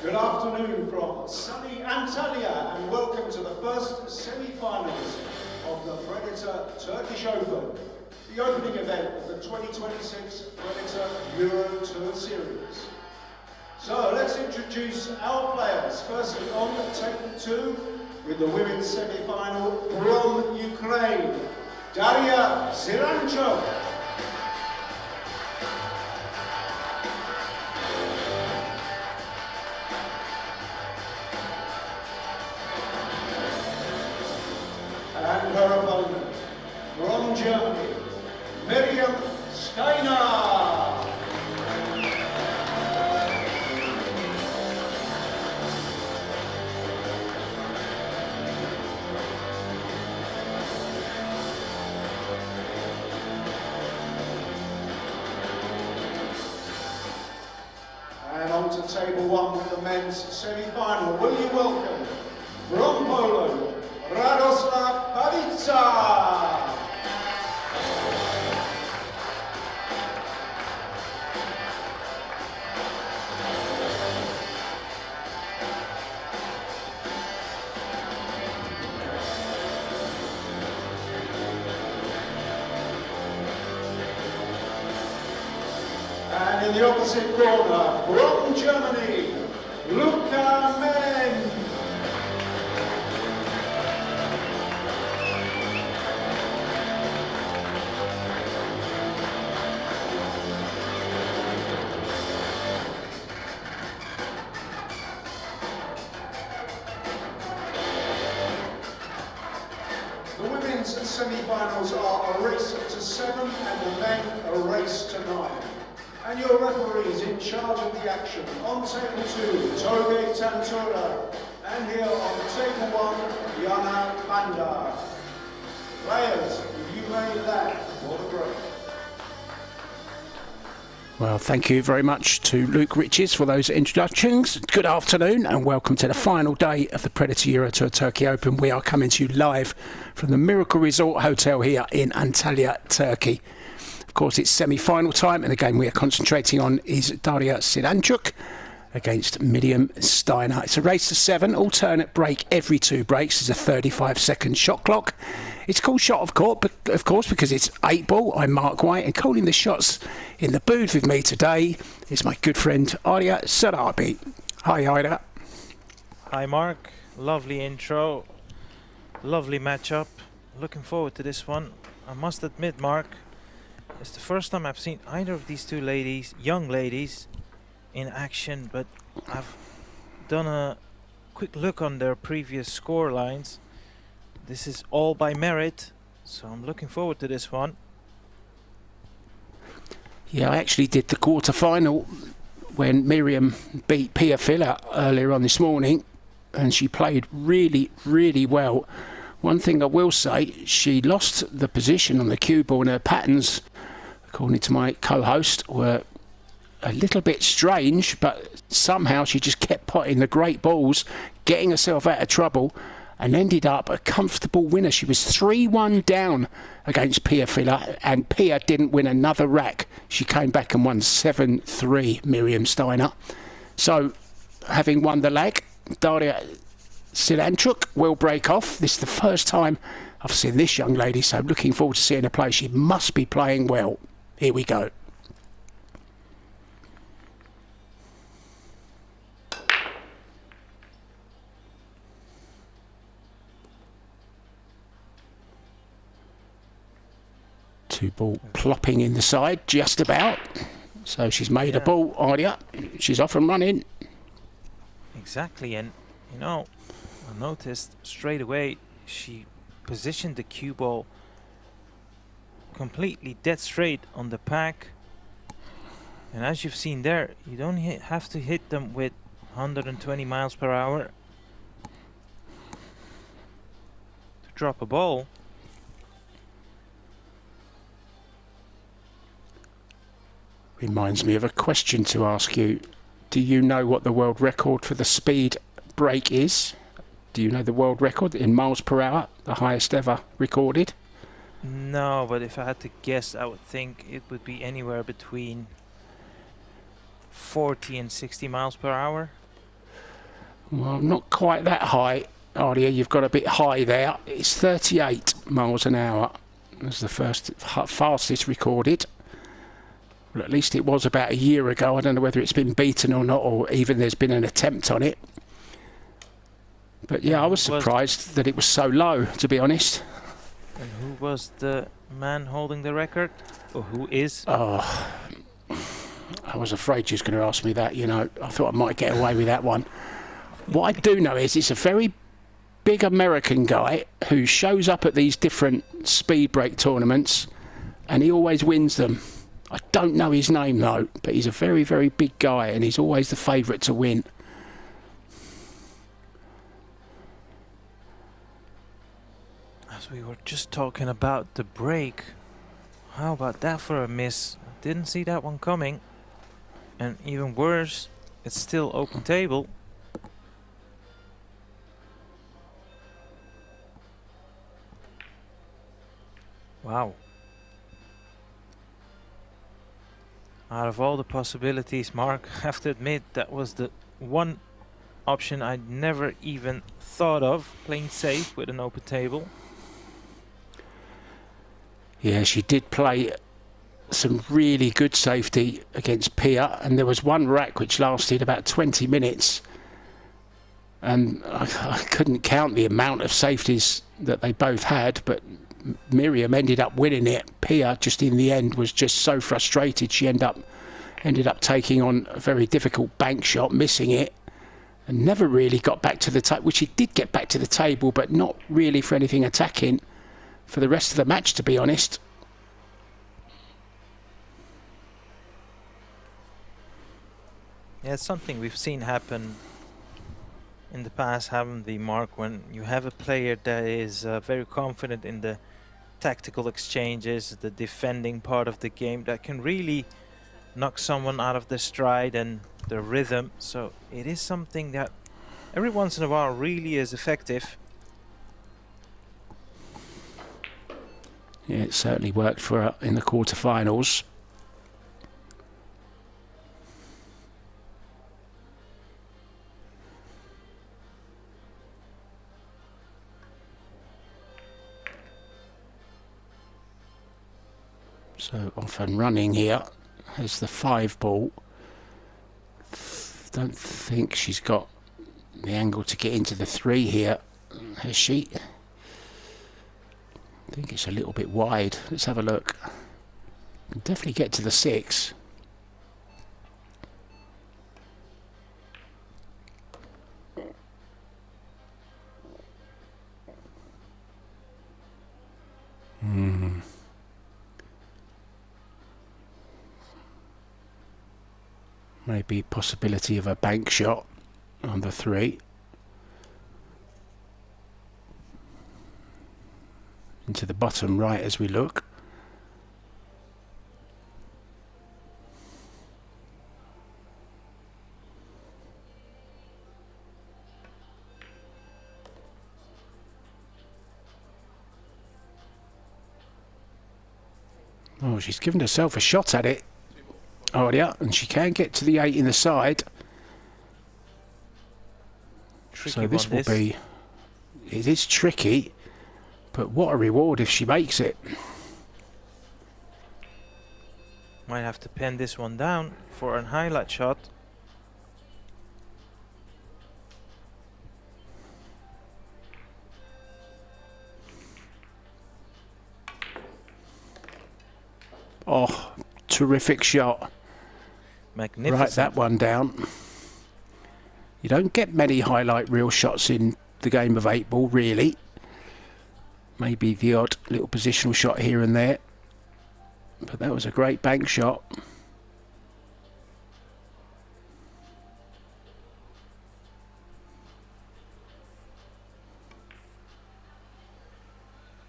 Good afternoon from sunny Antalya and welcome to the first semi-finals of the Predator Turkish Open, the opening event of the 2026 Predator Euro Tour Series. So let's introduce our players. Firstly on table 2 with the women's semi-final from Ukraine, DARIA SIRANCHUK. And her opponent from Germany, Miriam STEINER. And on to table 1 with the men's semi-final. Will you welcome from Poland, Radosław Pavica. And in the opposite corner, from Germany, Luca Men. The women's semi-finals are a race to 7 and the men a race to 9. And your referees in charge of the action on table 2, Toge Tantura, and here on table 1, Yana Banda. Players, you may land for the break. Well, thank you very much to Luke Riches for those introductions. Good afternoon and welcome to the final day of the Predator Euro Tour Turkey Open. We are coming to you live from the Miracle Resort Hotel here in Antalya, Turkey. Of course, it's semi-final time and the game we are concentrating on is DARIA SIRANCHUK against Miriam STEINER. It's a race to 7, alternate break every 2 breaks. There's a 35-second shot clock. It's called Shot of Court, of course, because it's 8 ball. I'm Mark White, and calling the shots in the booth with me today is my good friend Arya Sarabi. Hi, Ida. Hi, Mark. Lovely intro. Lovely matchup. Looking forward to this one. I must admit, Mark, it's the first time I've seen either of these two ladies, young ladies, in action, but I've done a quick look on their previous score lines. This is all by merit, so I'm looking forward to this one. Yeah, I actually did the quarter-final when Miriam beat Pia Filler earlier on this morning, and she played really, really well. One thing I will say, she lost the position on the cue ball, and her patterns, according to my co-host, were a little bit strange, but somehow she just kept potting the great balls, getting herself out of trouble, and ended up a comfortable winner. She was 3-1 down against Pia Filler, and Pia didn't win another rack. She came back and won 7-3, Miriam STEINER. So, having won the leg, DARIA SIRANCHUK will break off. This is the first time I've seen this young lady, so looking forward to seeing her play. She must be playing well. Here we go. Two ball plopping in the side, just about. So she's made a ball, Arya. She's off and running. Exactly, and you know, I noticed straight away she positioned the cue ball completely dead straight on the pack. And as you've seen there, you don't have to hit them with 120 miles per hour to drop a ball. Reminds me of a question to ask you. Do you know what the world record for the speed break is? Do you know the world record in miles per hour, the highest ever recorded? No, but if I had to guess, I would think it would be anywhere between 40 and 60 miles per hour. Well, not quite that high, Ardia. You've got a bit high there. It's 38 miles an hour. That's the fastest recorded. Well, at least it was about a year ago. I don't know whether it's been beaten or not, or even there's been an attempt on it. But yeah, I was surprised that it was so low, to be honest. And who was the man holding the record? Or who is? Oh, I was afraid you was going to ask me that, you know. I thought I might get away with that one. What I do know is it's a very big American guy who shows up at these different speed break tournaments, and he always wins them. I don't know his name though, but he's a very, very big guy, and he's always the favourite to win. As we were just talking about the break, how about that for a miss? Didn't see that one coming. And even worse, it's still open table. Wow. Out of all the possibilities, Mark, I have to admit that was the one option I'd never even thought of, playing safe with an open table. Yeah, she did play some really good safety against Pia, and there was one rack which lasted about 20 minutes, and I couldn't count the amount of safeties that they both had, but Miriam ended up winning it. Pia just in the end was just so frustrated, she ended up taking on a very difficult bank shot, missing it, and never really got back to the table, which she did get back to the table, but not really for anything attacking for the rest of the match, to be honest. Yeah, it's something we've seen happen in the past, haven't we, Mark? When you have a player that is very confident in the tactical exchanges, the defending part of the game, that can really knock someone out of their stride and their rhythm. So it is something that every once in a while really is effective. Yeah, it certainly worked for her in the quarterfinals. So off and running here. There's the 5 ball. Don't think she's got the angle to get into the 3 here, has she? I think it's a little bit wide. Let's have a look. Can definitely get to the 6. Maybe possibility of a bank shot on the 3. Into the bottom right as we look. Oh, she's given herself a shot at it. Oh yeah, and she can get to the 8 in the side. Tricky so this will be... It is tricky, but what a reward if she makes it. Might have to pen this one down for a highlight shot. Oh, terrific shot. Magnificent. Write that one down. You don't get many highlight reel shots in the game of 8 ball, really. Maybe the odd little positional shot here and there. But that was a great bank shot.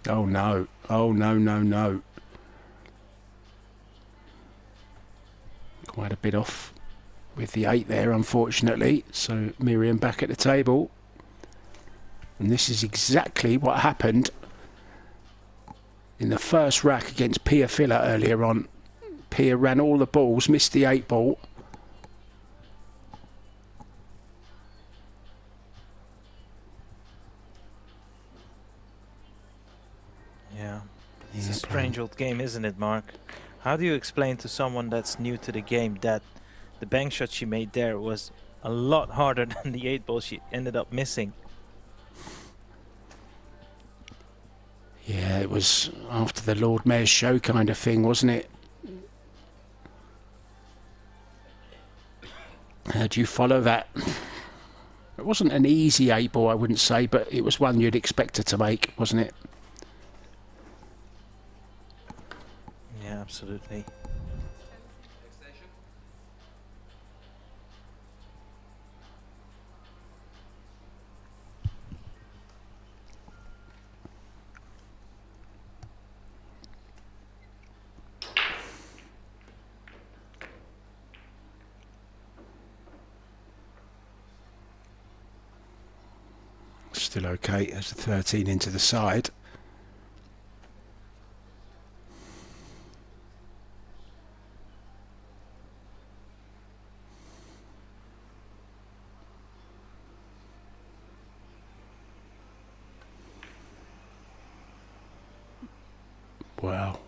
Oh no. Oh no, no, no. Quite a bit off with the 8 there, unfortunately. So Miriam back at the table. And this is exactly what happened in the first rack against Pia Filler earlier on. Pia ran all the balls, missed the 8 ball. strange old game, isn't it, Mark? How do you explain to someone that's new to the game that the bank shot she made there was a lot harder than the 8-ball she ended up missing? Yeah, it was after the Lord Mayor's show kind of thing, wasn't it? How do you follow that? It wasn't an easy 8-ball, I wouldn't say, but it was one you'd expect her to make, wasn't it? Yeah, absolutely. Still okay as a 13 into the side. Wow,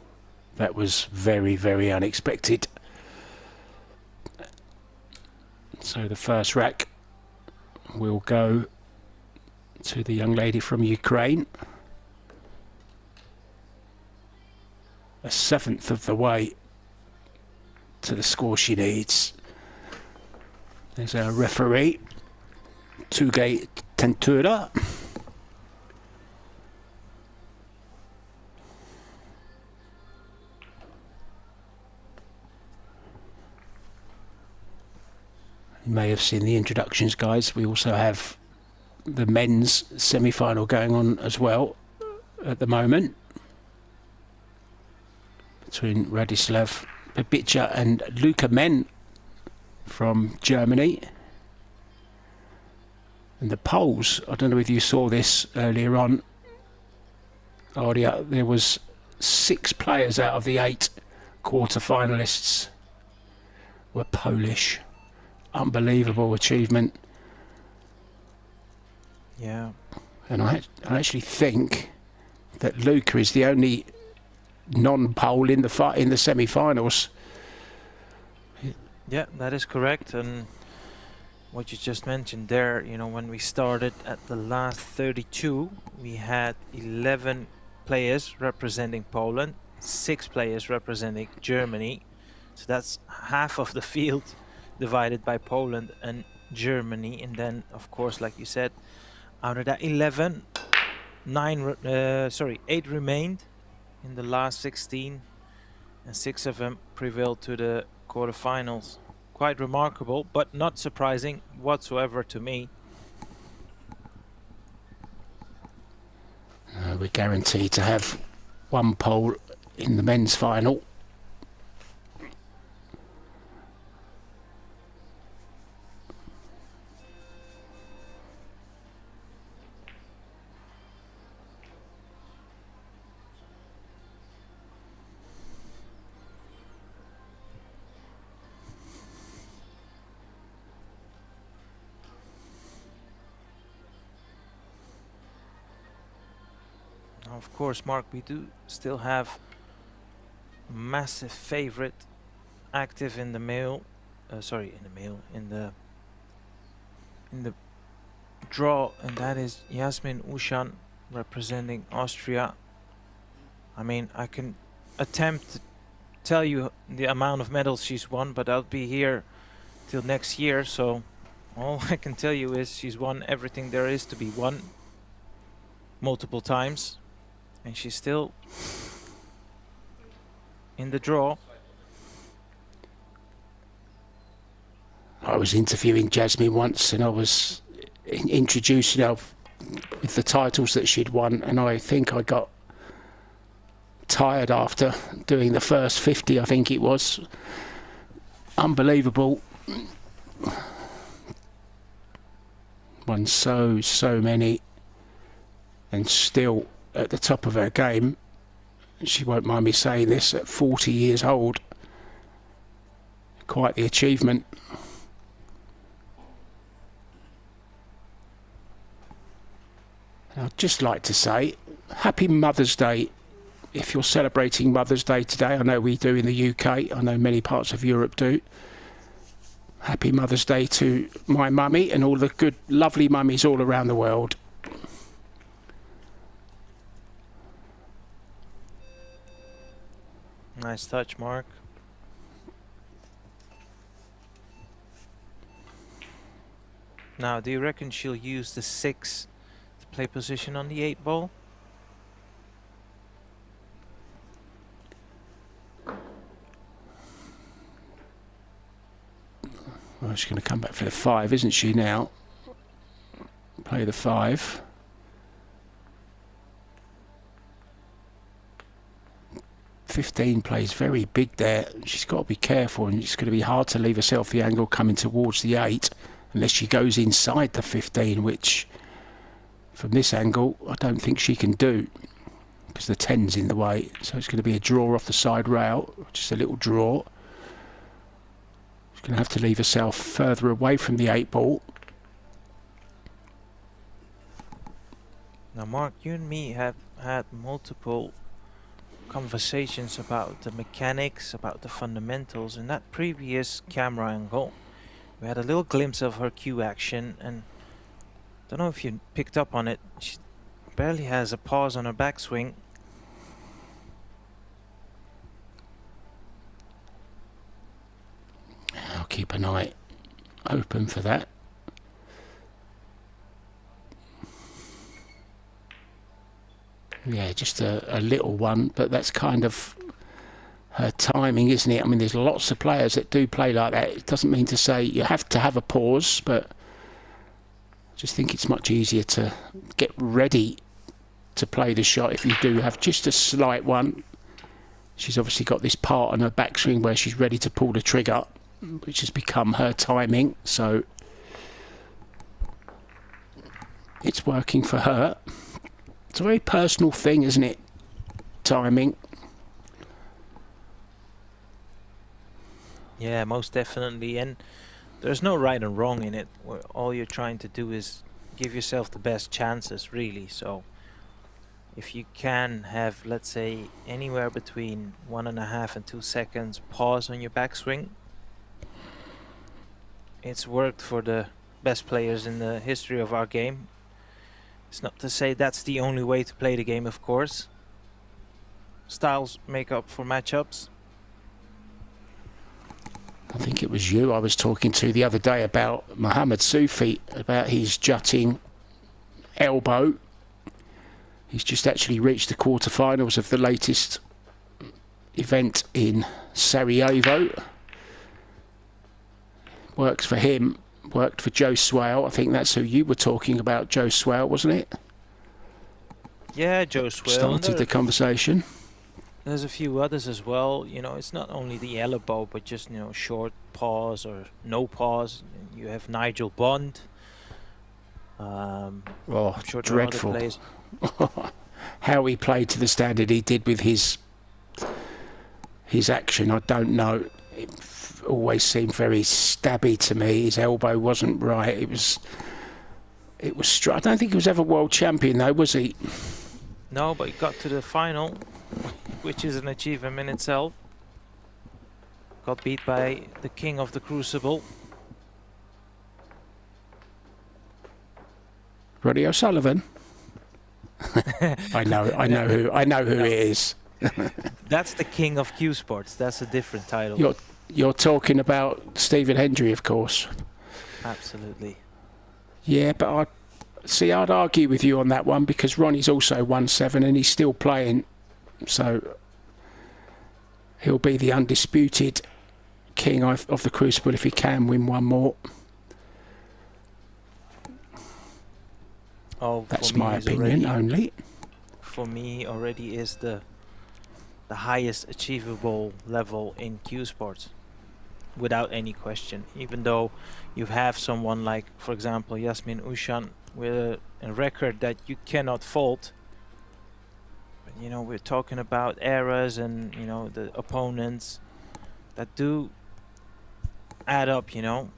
that was very, very unexpected. So the first rack will go to the young lady from Ukraine. A 7th of the way to the score she needs. There's our referee, Tugay Tentura. You may have seen the introductions, guys. We also have the men's semi-final going on as well at the moment between Radislav Babica and Luca Men from Germany. And the Poles, I don't know if you saw this earlier on, there was 6 players out of the 8 quarter-finalists were Polish. Unbelievable achievement. Yeah. And I actually think that Luca is the only non-Pole in the semi-finals. Yeah, that is correct. And what you just mentioned there, you know, when we started at the last 32, we had 11 players representing Poland, 6 players representing Germany. So that's half of the field divided by Poland and Germany. And then, of course, like you said, out of that 11, 8 remained in the last 16, and 6 of them prevailed to the quarterfinals. Quite remarkable, but not surprising whatsoever to me. We're guaranteed to have one Pole in the men's final. Of course, Mark, we do still have a massive favorite active in the in the draw, and that is Yasmin Ushan representing Austria. I mean, I can attempt to tell you the amount of medals she's won, but I'll be here till next year, so all I can tell you is she's won everything there is to be won multiple times. And she's still in the draw. I was interviewing Jasmine once, and I was introducing her with the titles that she'd won, and I think I got tired after doing the first 50, I think it was. Unbelievable. Won so many, and still at the top of her game. She won't mind me saying this, at 40 years old. Quite the achievement. And I'd just like to say happy Mother's Day if you're celebrating Mother's Day today, I know we do in the UK, I know many parts of Europe do. Happy Mother's Day to my mummy and all the good, lovely mummies all around the world. Nice touch, Mark. Now, do you reckon she'll use the 6 to play position on the 8 ball? Well, she's going to come back for the 5, isn't she now? Play the 5. .15 plays very big there. She's got to be careful, and it's going to be hard to leave herself the angle coming towards the 8 unless she goes inside the 15, which from this angle I don't think she can do because the 10's in the way. So it's going to be a draw off the side rail, just a little draw. She's going to have to leave herself further away from the 8 ball. Now, Mark, you and me have had multiple conversations about the mechanics, about the fundamentals. In that previous camera angle, we had a little glimpse of her cue action, and don't know if you picked up on it, she barely has a pause on her backswing. I'll keep an eye open for that. Yeah, just a little one, but that's kind of her timing, isn't it? I mean, there's lots of players that do play like that. It doesn't mean to say you have to have a pause, but I just think it's much easier to get ready to play the shot if you do have just a slight one. She's obviously got this part on her backswing where she's ready to pull the trigger, which has become her timing, so it's working for her. It's a very personal thing, isn't it? Timing. Yeah, most definitely, and there's no right and wrong in it. All you're trying to do is give yourself the best chances, really. So if you can have, let's say, anywhere between 1.5 and 2 seconds pause on your backswing, it's worked for the best players in the history of our game. It's not to say that's the only way to play the game, of course. Styles make up for matchups. I think it was you I was talking to the other day about Mohammed Sufi, about his jutting elbow. He's just actually reached the quarterfinals of the latest event in Sarajevo. Works for him. Worked for Joe Swale. I think that's who you were talking about, Joe Swale, wasn't it? Yeah, Joe Swale. Started the conversation. There's a few others as well. You know, it's not only the elbow, but just, you know, short pause or no pause. You have Nigel Bond. Oh, sure, dreadful. How he played to the standard he did with his action, I don't know. It always seemed very stabby to me. His elbow wasn't right. It was I don't think he was ever world champion though, was he? No, but he got to the final, which is an achievement in itself. Got beat by the king of the Crucible. Roddy O'Sullivan. I know who it is. That's the king of Cue Sports. That's a different title. You're talking about Stephen Hendry, of course. Absolutely. Yeah, but I'd argue with you on that one because Ronnie's also 1-7 and he's still playing, so he'll be the undisputed king of the Crucible if he can win one more. Oh, that's my opinion only. For me, already is the highest achievable level in Cue Sports, without any question. Even though you have someone like, for example, Yasmin Ushan with a record that you cannot fault. But, you know, we're talking about eras and, you know, the opponents that do add up, you know.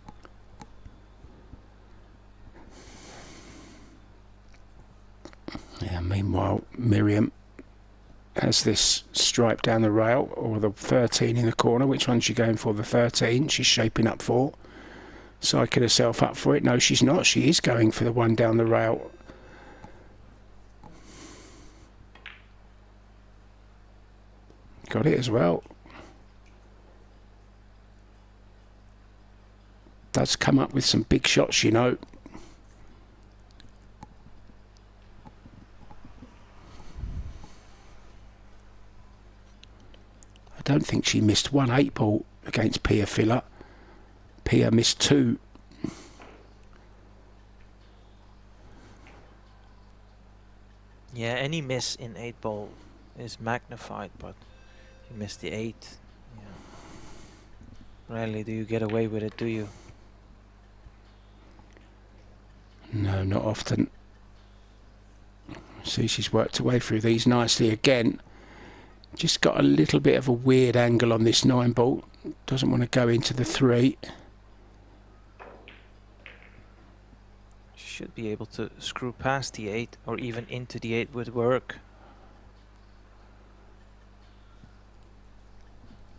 Yeah, meanwhile, Miriam has this stripe down the rail, or the 13 in the corner. Which one's she going for? The 13 she's shaping up for. Psyching herself up for it. No, she's not. She is going for the one down the rail. Got it as well. Does come up with some big shots, you know. I don't think she missed one 8-ball against Pia Filler. Pia missed 2. Yeah, any miss in 8-ball is magnified, but you missed the 8. Yeah. Rarely do you get away with it, do you? No, not often. See, she's worked her way through these nicely again. Just got a little bit of a weird angle on this 9-ball. Doesn't want to go into the 3. She should be able to screw past the 8 or even into the 8 with work.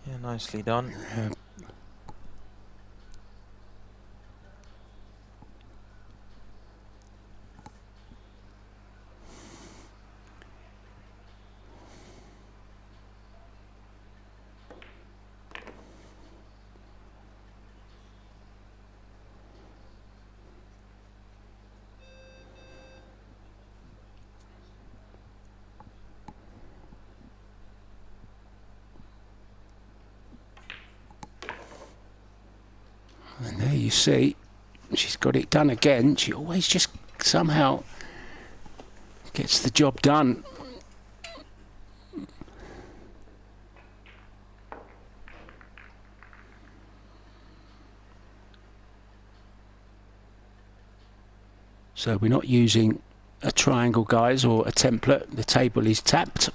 Yeah, nicely done. And there you see, she's got it done again. She always just somehow gets the job done. So we're not using a triangle, guys, or a template. The table is tapped,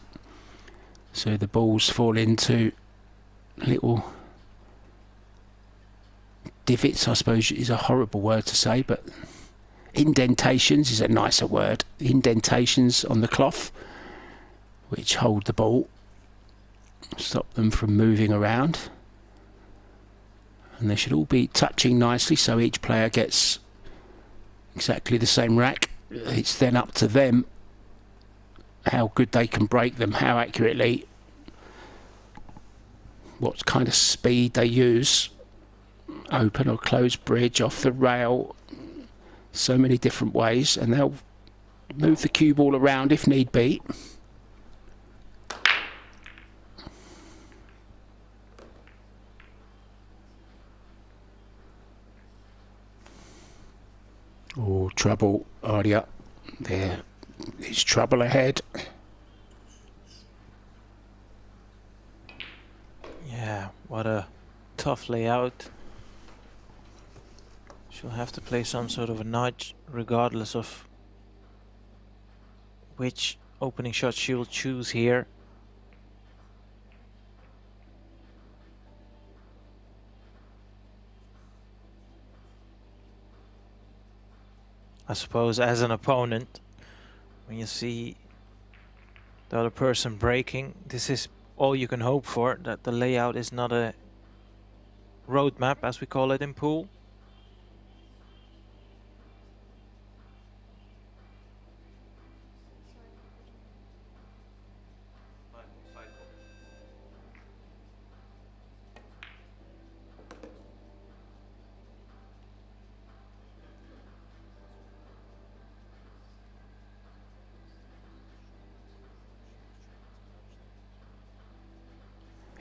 so the balls fall into little divots, I suppose is a horrible word to say, but indentations is a nicer word. Indentations on the cloth which hold the ball, stop them from moving around, and they should all be touching nicely, so each player gets exactly the same rack. It's then up to them how good they can break them, how accurately, what kind of speed they use. Open or close bridge, off the rail, so many different ways, and they'll move the cue ball around if need be. Oh, trouble, Ardia. There is trouble ahead. Yeah, what a tough layout. She'll have to play some sort of a nudge, regardless of which opening shot she will choose here. I suppose as an opponent, when you see the other person breaking, this is all you can hope for, that the layout is not a roadmap, as we call it in pool.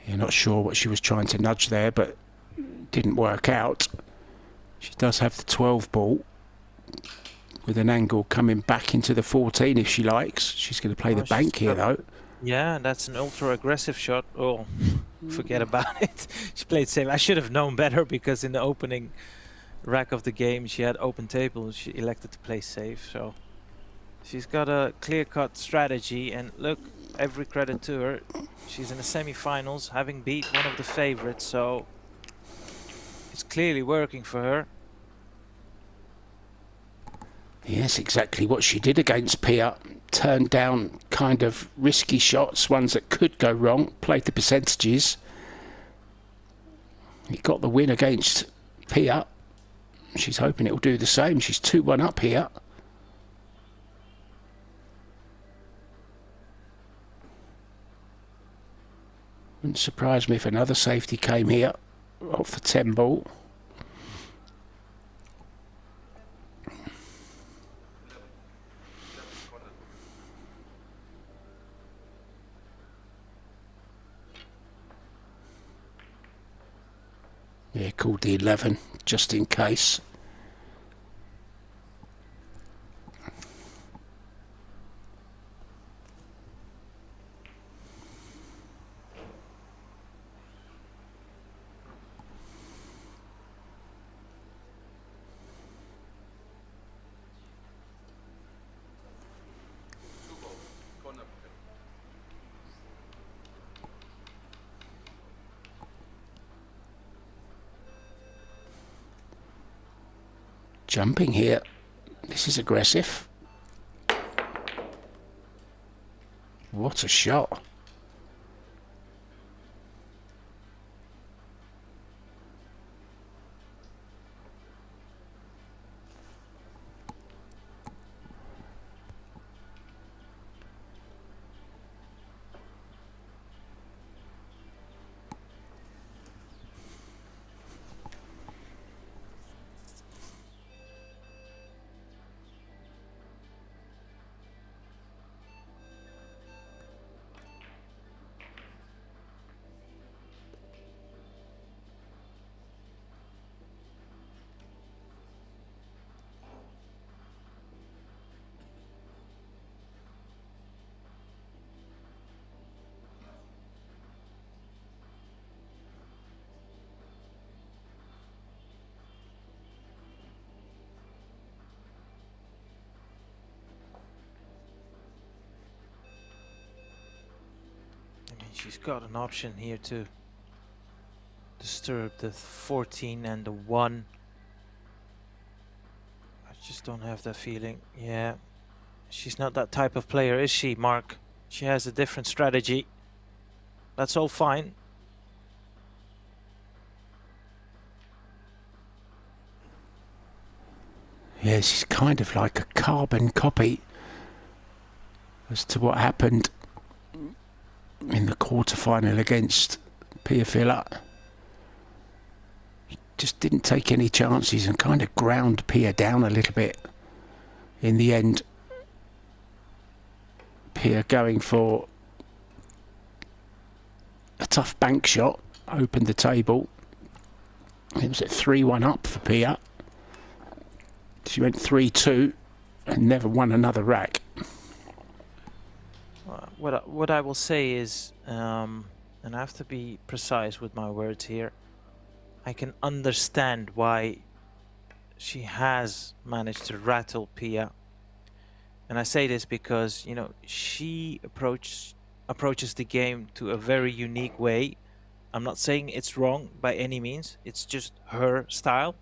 You're not sure what she was trying to nudge there, but didn't work out. She does have the 12 ball with an angle coming back into the 14 if she likes. She's going to play the bank here though. Yeah, that's an ultra aggressive shot. Oh, forget about it. She played safe. I should have known better, because in the opening rack of the game she had open table and she elected to play safe. So she's got a clear-cut strategy, and look, every credit to her. She's in the semi-finals, having beat one of the favorites, so it's clearly working for her. Yes, exactly what she did against Pia. Turned down kind of risky shots, ones that could go wrong, played the percentages. He got the win against Pia. She's hoping it'll do the same. She's 2-1 up here. Wouldn't surprise me if another safety came here off the 10 ball. Yeah, called the 11 just in case. Jumping here. This is aggressive. What a shot. She's got an option here to disturb the 14 and the 1. I just don't have that feeling. Yeah, she's not that type of player, is she, Mark? She has a different strategy. That's all fine. Yeah, she's kind of like a carbon copy as to what happened in the quarter-final against Pia Fila. Just didn't take any chances and kind of ground Pia down a little bit. In the end, Pia going for a tough bank shot, opened the table. It was at 3-1 up for Pia. She went 3-2 and never won another rack. What I will say is, and I have to be precise with my words here, I can understand why she has managed to rattle Pia. And I say this because, you know, she approaches the game to a very unique way. I'm not saying it's wrong by any means. It's just her style.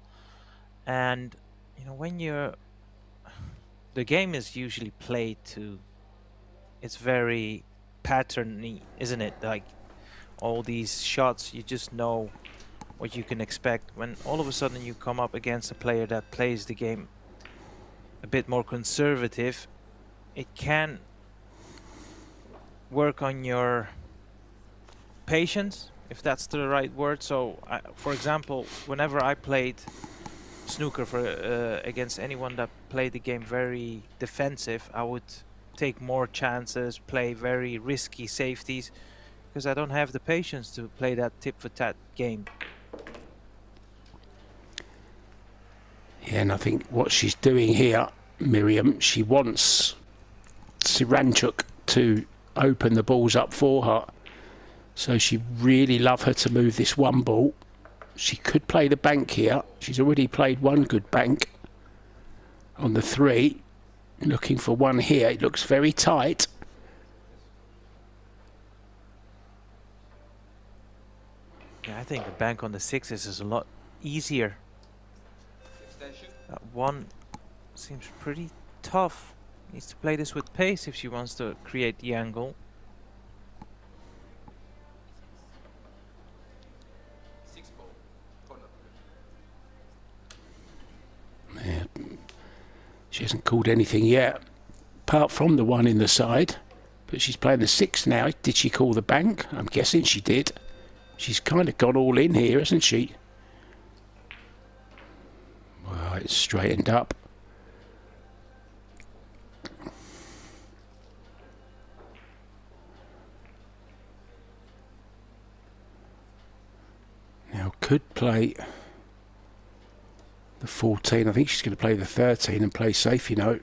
And, you know, when the game is usually played to, it's very patterny, isn't it? Like all these shots, you just know what you can expect. When all of a sudden you come up against a player that plays the game a bit more conservative, it can work on your patience, if that's the right word. So, for example, whenever I played snooker against anyone that played the game very defensive, I would take more chances, play very risky safeties, because I don't have the patience to play that tit-for-tat game. Yeah, and I think what she's doing here, Miriam, she wants SIRANCHUK to open the balls up for her. So she really love her to move this one ball. She could play the bank here. She's already played one good bank on the 3. Looking for one here. It looks very tight. Yeah, I think the bank on the 6s is a lot easier. That one seems pretty tough. Needs to play this with pace if she wants to create the angle. Yeah. She hasn't called anything yet, apart from the one in the side. But she's playing the 6 now. Did she call the bank? I'm guessing she did. She's kind of gone all in here, hasn't she? Well, it's straightened up. Now could play the 14. I think she's going to play the 13 and play safe, you know.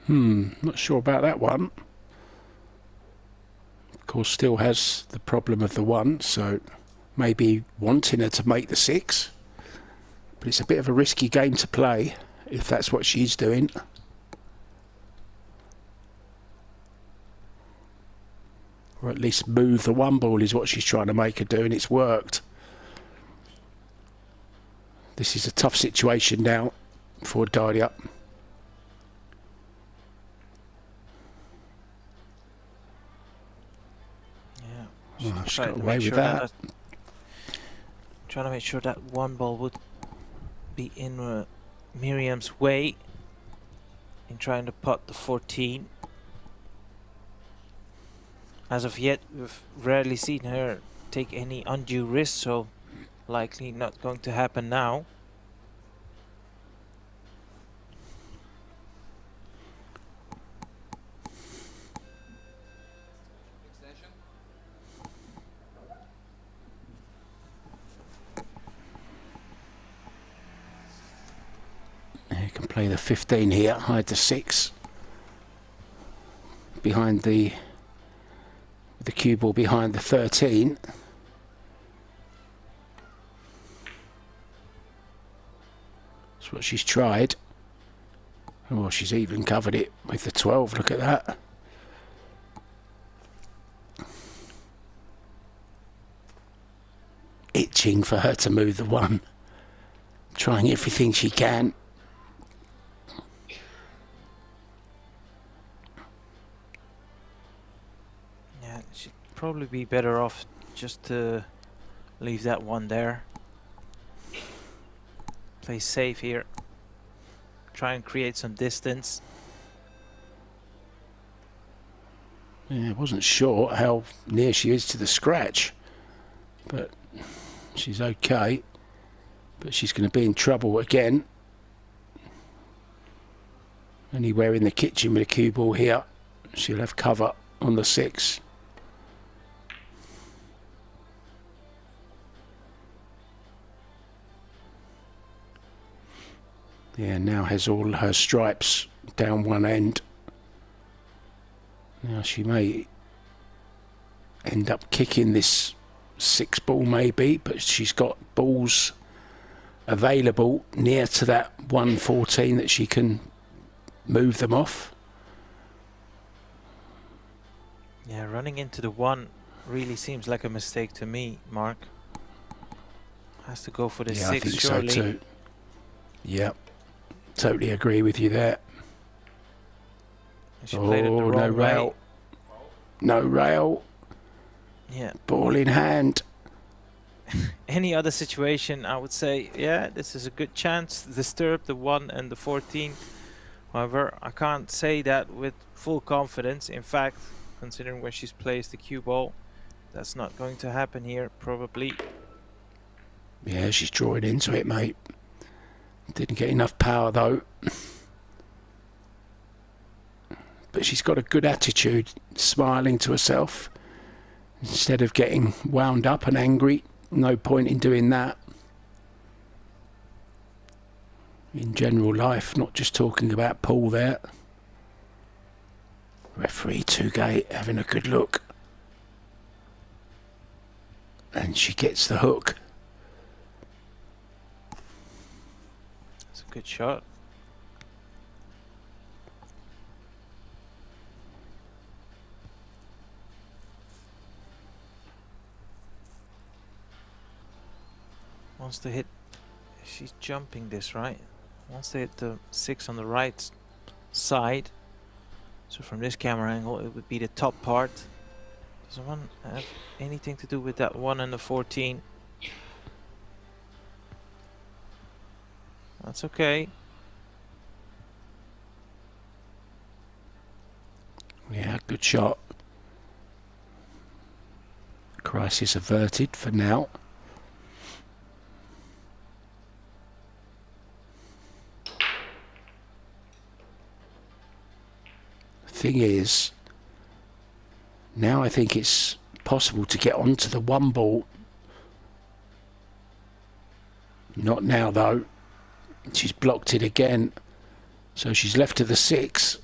Not sure about that one. Of course, still has the problem of the 1, so maybe wanting her to make the 6. But it's a bit of a risky game to play if that's what she's doing. Or at least move the 1 ball is what she's trying to make her do, and it's worked. This is a tough situation now for DARIA. Oh, she's got away with that. Trying to make sure that 1 ball would be in Miriam's way in trying to putt the 14. As of yet, we've rarely seen her take any undue risks, so likely not going to happen now. You can play the 15 here, hide the 6 behind the cue ball behind the 13. That's what she's tried. Oh, well, she's even covered it with the 12. Look at that. Itching for her to move the 1. Trying everything she can. Probably be better off just to leave that 1 there. Play safe here. Try and create some distance. Yeah, I wasn't sure how near she is to the scratch, but she's okay. But she's going to be in trouble again. Anywhere in the kitchen with a cue ball here, she'll have cover on the 6. Yeah, now has all her stripes down one end. Now she may end up kicking this 6 ball maybe, but she's got balls available near to that 114 that she can move them off. Yeah, running into the 1 really seems like a mistake to me, Mark. Has to go for the 6, I think surely. so too. Yep. Totally agree with you there. She played it the wrong no way. rail. No rail. Yeah. Ball in hand. Any other situation, I would say, yeah, this is a good chance to disturb the 1 and the 14. However, I can't say that with full confidence. In fact, considering where she's placed the cue ball, that's not going to happen here, probably. Yeah, she's drawing into it, mate. Didn't get enough power though. But she's got a good attitude, smiling to herself. Instead of getting wound up and angry, no point in doing that. In general life, not just talking about pool there. Referee Tugay having a good look. And she gets the hook. Good shot. wants to hit. She's jumping this, right? Wants to hit the 6 on the right side. So from this camera angle, it would be the top part. Doesn't one have anything to do with that 1 and the 14? That's okay. Yeah, good shot. Crisis averted for now. Thing is, now I think it's possible to get onto the 1 ball. Not now though. She's blocked it again, so she's left to the 6.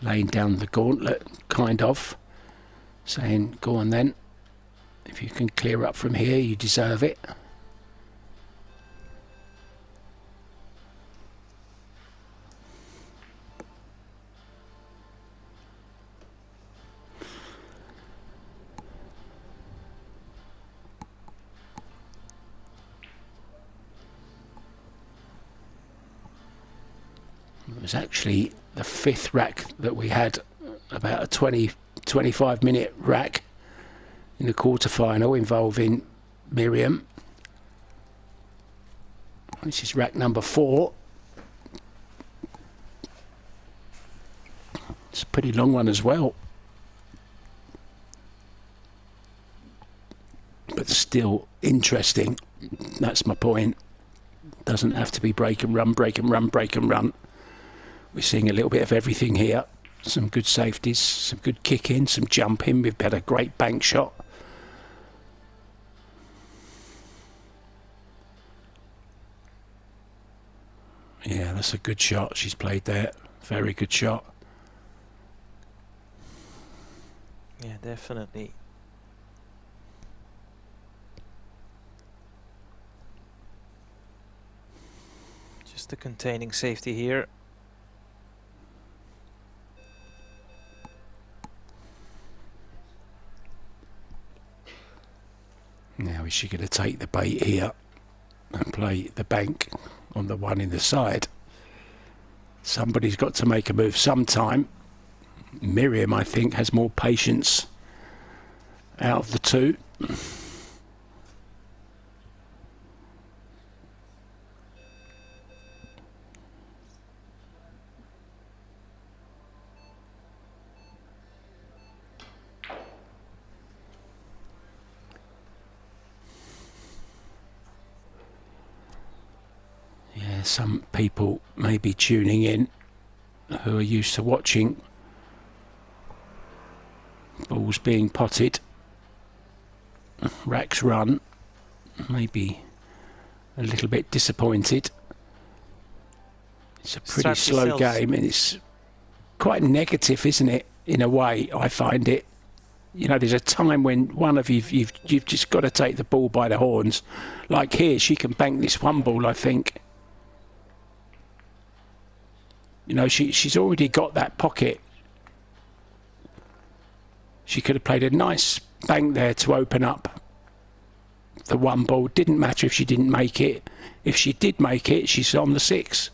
Laying down the gauntlet, kind of. Saying, go on then. If you can clear up from here, you deserve it. It was actually the 5th rack that we had, about a 25-minute rack in the quarter-final involving Miriam. This is rack number 4. It's a pretty long one as well. But still interesting. That's my point. Doesn't have to be break and run, break and run, break and run. We're seeing a little bit of everything here. Some good safeties, some good kicking, some jumping. We've had a great bank shot. Yeah, that's a good shot she's played there. Very good shot. Yeah, definitely. Just the containing safety here. Now is she going to take the bait here and play the bank on the 1 in the side? Somebody's got to make a move sometime. Miriam, I think, has more patience out of the 2. Some people may be tuning in who are used to watching balls being potted, racks run, maybe a little bit disappointed. It's a pretty slow game, and it's quite negative, isn't it? In a way, I find it. You know, there's a time when one of you've just got to take the ball by the horns. Like here, she can bank this 1 ball, I think. You know, she's already got that pocket. She could have played a nice bank there to open up the 1 ball. Didn't matter if she didn't make it. If she did make it, she's on the 6.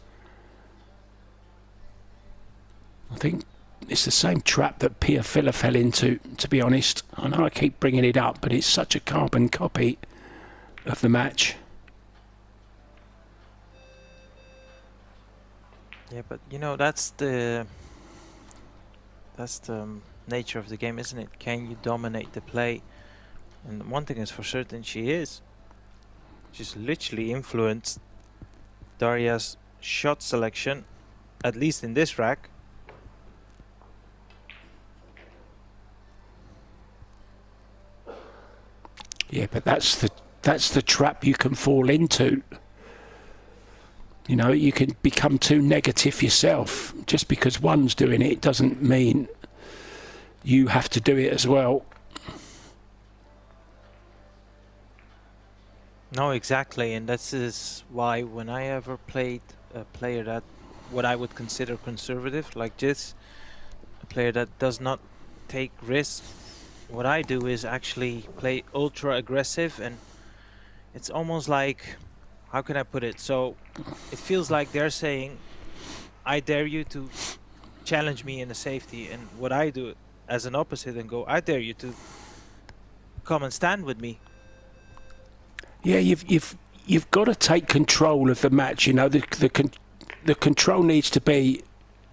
I think it's the same trap that Pia Filler fell into, to be honest. I know I keep bringing it up, but it's such a carbon copy of the match. Yeah, but you know, that's the nature of the game, isn't it? Can you dominate the play? And one thing is for certain, she is. She's literally influenced Daria's shot selection, at least in this rack. Yeah, but that's the trap you can fall into. You know, you can become too negative yourself. Just because one's doing it doesn't mean you have to do it as well. No, exactly, and this is why when I ever played a player that what I would consider conservative, like this. A player that does not take risks. What I do is actually play ultra aggressive, and it's almost like, how can I put it? So it feels like they're saying, I dare you to challenge me in a safety, and what I do as an opposite and go, I dare you to come and stand with me. Yeah, you've got to take control of the match. You know, the control needs to be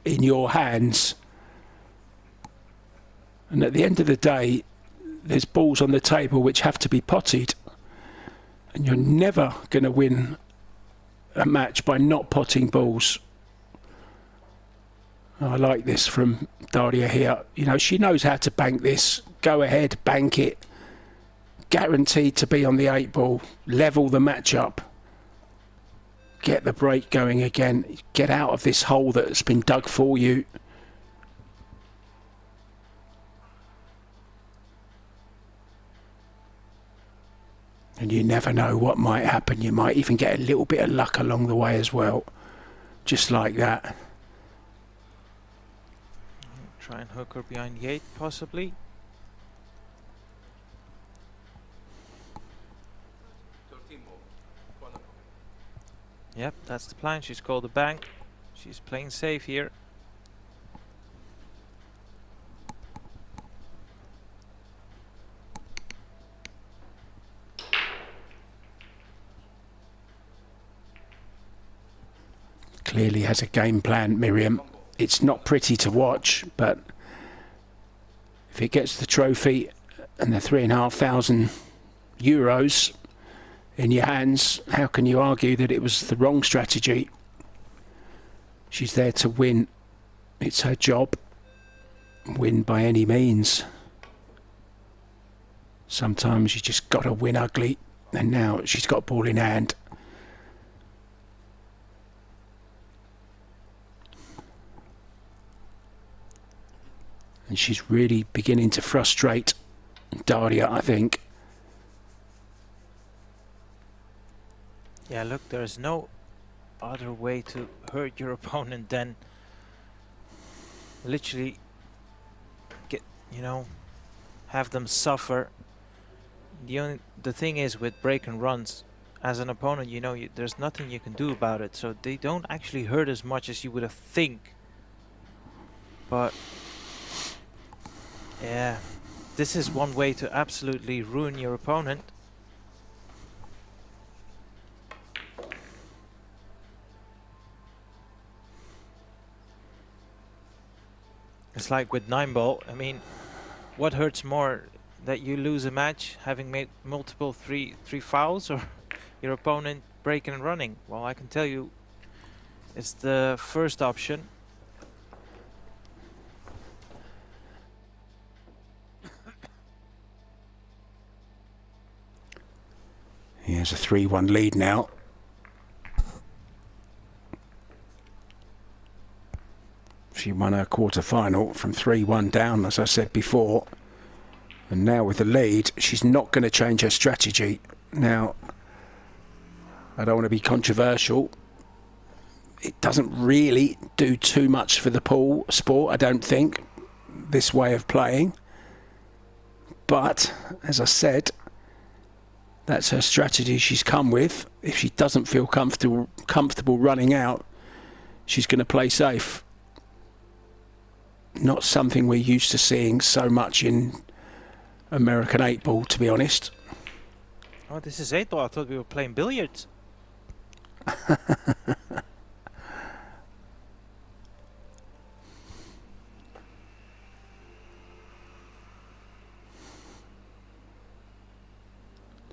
in your hands. And at the end of the day, there's balls on the table which have to be potted. And you're never going to win a match by not potting balls. I like this from Daria here. You know, she knows how to bank this. Go ahead, bank it. Guaranteed to be on the 8 ball. Level the match up. Get the break going again. Get out of this hole that's been dug for you. And you never know what might happen. You might even get a little bit of luck along the way as well. Just like that. Try and hook her behind the 8, possibly. Yep, that's the plan. She's called a bank. She's playing safe here. Clearly has a game plan, Miriam. It's not pretty to watch, but if it gets the trophy and the €3,500 in your hands, how can you argue that it was the wrong strategy? She's there to win. It's her job. Win by any means. Sometimes you just got to win ugly, and now she's got ball in hand. And she's really beginning to frustrate Daria, I think. Yeah, look, there's no other way to hurt your opponent than literally get, you know, have them suffer. The thing is with break and runs, as an opponent, you know, there's nothing you can do about it. So they don't actually hurt as much as you would have think. But yeah, this is one way to absolutely ruin your opponent. It's like with 9 ball. I mean, what hurts more, that you lose a match having made multiple three fouls, or your opponent breaking and running? Well, I can tell you, it's the first option. He has a 3-1 lead now. She won her quarter-final from 3-1 down, as I said before. And now with the lead, she's not going to change her strategy. Now, I don't want to be controversial. It doesn't really do too much for the pool sport, I don't think, this way of playing. But, as I said, that's her strategy she's come with. If she doesn't feel comfortable running out, she's going to play safe. Not something we're used to seeing so much in American 8 ball, to be honest. Oh, this is 8 ball. I thought we were playing billiards.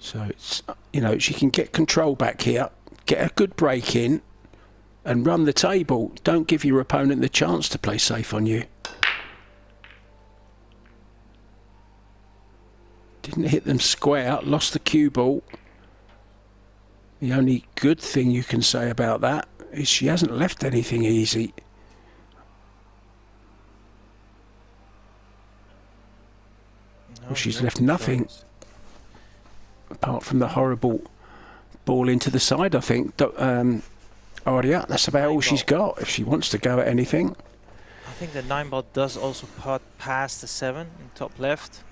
So it's, you know, she can get control back here, get a good break in, and run the table. Don't give your opponent the chance to play safe on you. Didn't hit them square, lost the cue ball. The only good thing you can say about that is she hasn't left anything easy. Well, she's left nothing apart from the horrible ball into the side, I think. DARIA. That's about all she's got if she wants to go at anything. I think the 9 ball does also pot past the 7 in top left.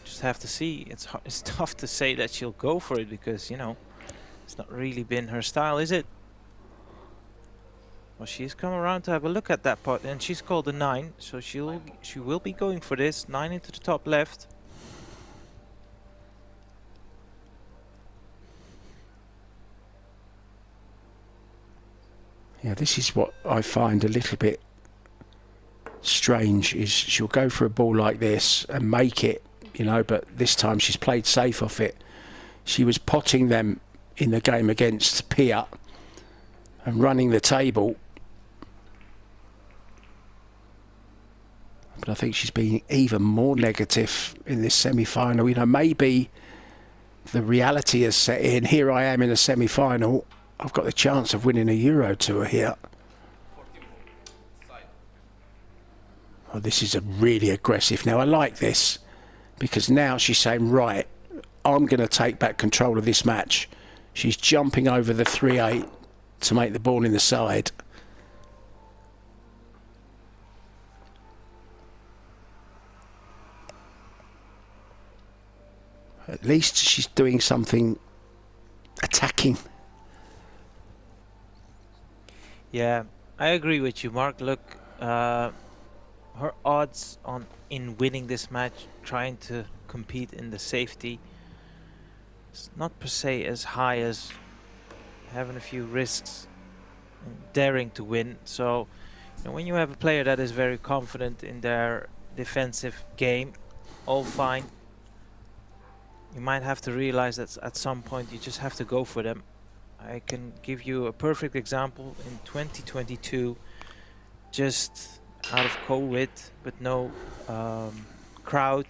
Just have to see. It's tough to say that she'll go for it because, you know, it's not really been her style, is it? Well, she's come around to have a look at that pot, and she's called a 9, so she will be going for this 9 into the top left. Yeah, this is what I find a little bit strange, is she'll go for a ball like this and make it, you know, but this time she's played safe off it. She was potting them in the game against Pia and running the table. But I think she's being even more negative in this semi-final. You know, maybe the reality has set in. Here I am in a semi-final. I've got the chance of winning a Euro Tour here. Oh, this is a really aggressive. Now, I like this because now she's saying, right, I'm going to take back control of this match. She's jumping over the 3-8 to make the ball in the side. At least she's doing something attacking. Yeah, I agree with you, Mark. Look, her odds in winning this match, trying to compete in the safety, it's not per se as high as having a few risks and daring to win. So, you know, when you have a player that is very confident in their defensive game, all fine. You might have to realize that at some point you just have to go for them. I can give you a perfect example in 2022, just out of COVID, but no crowd.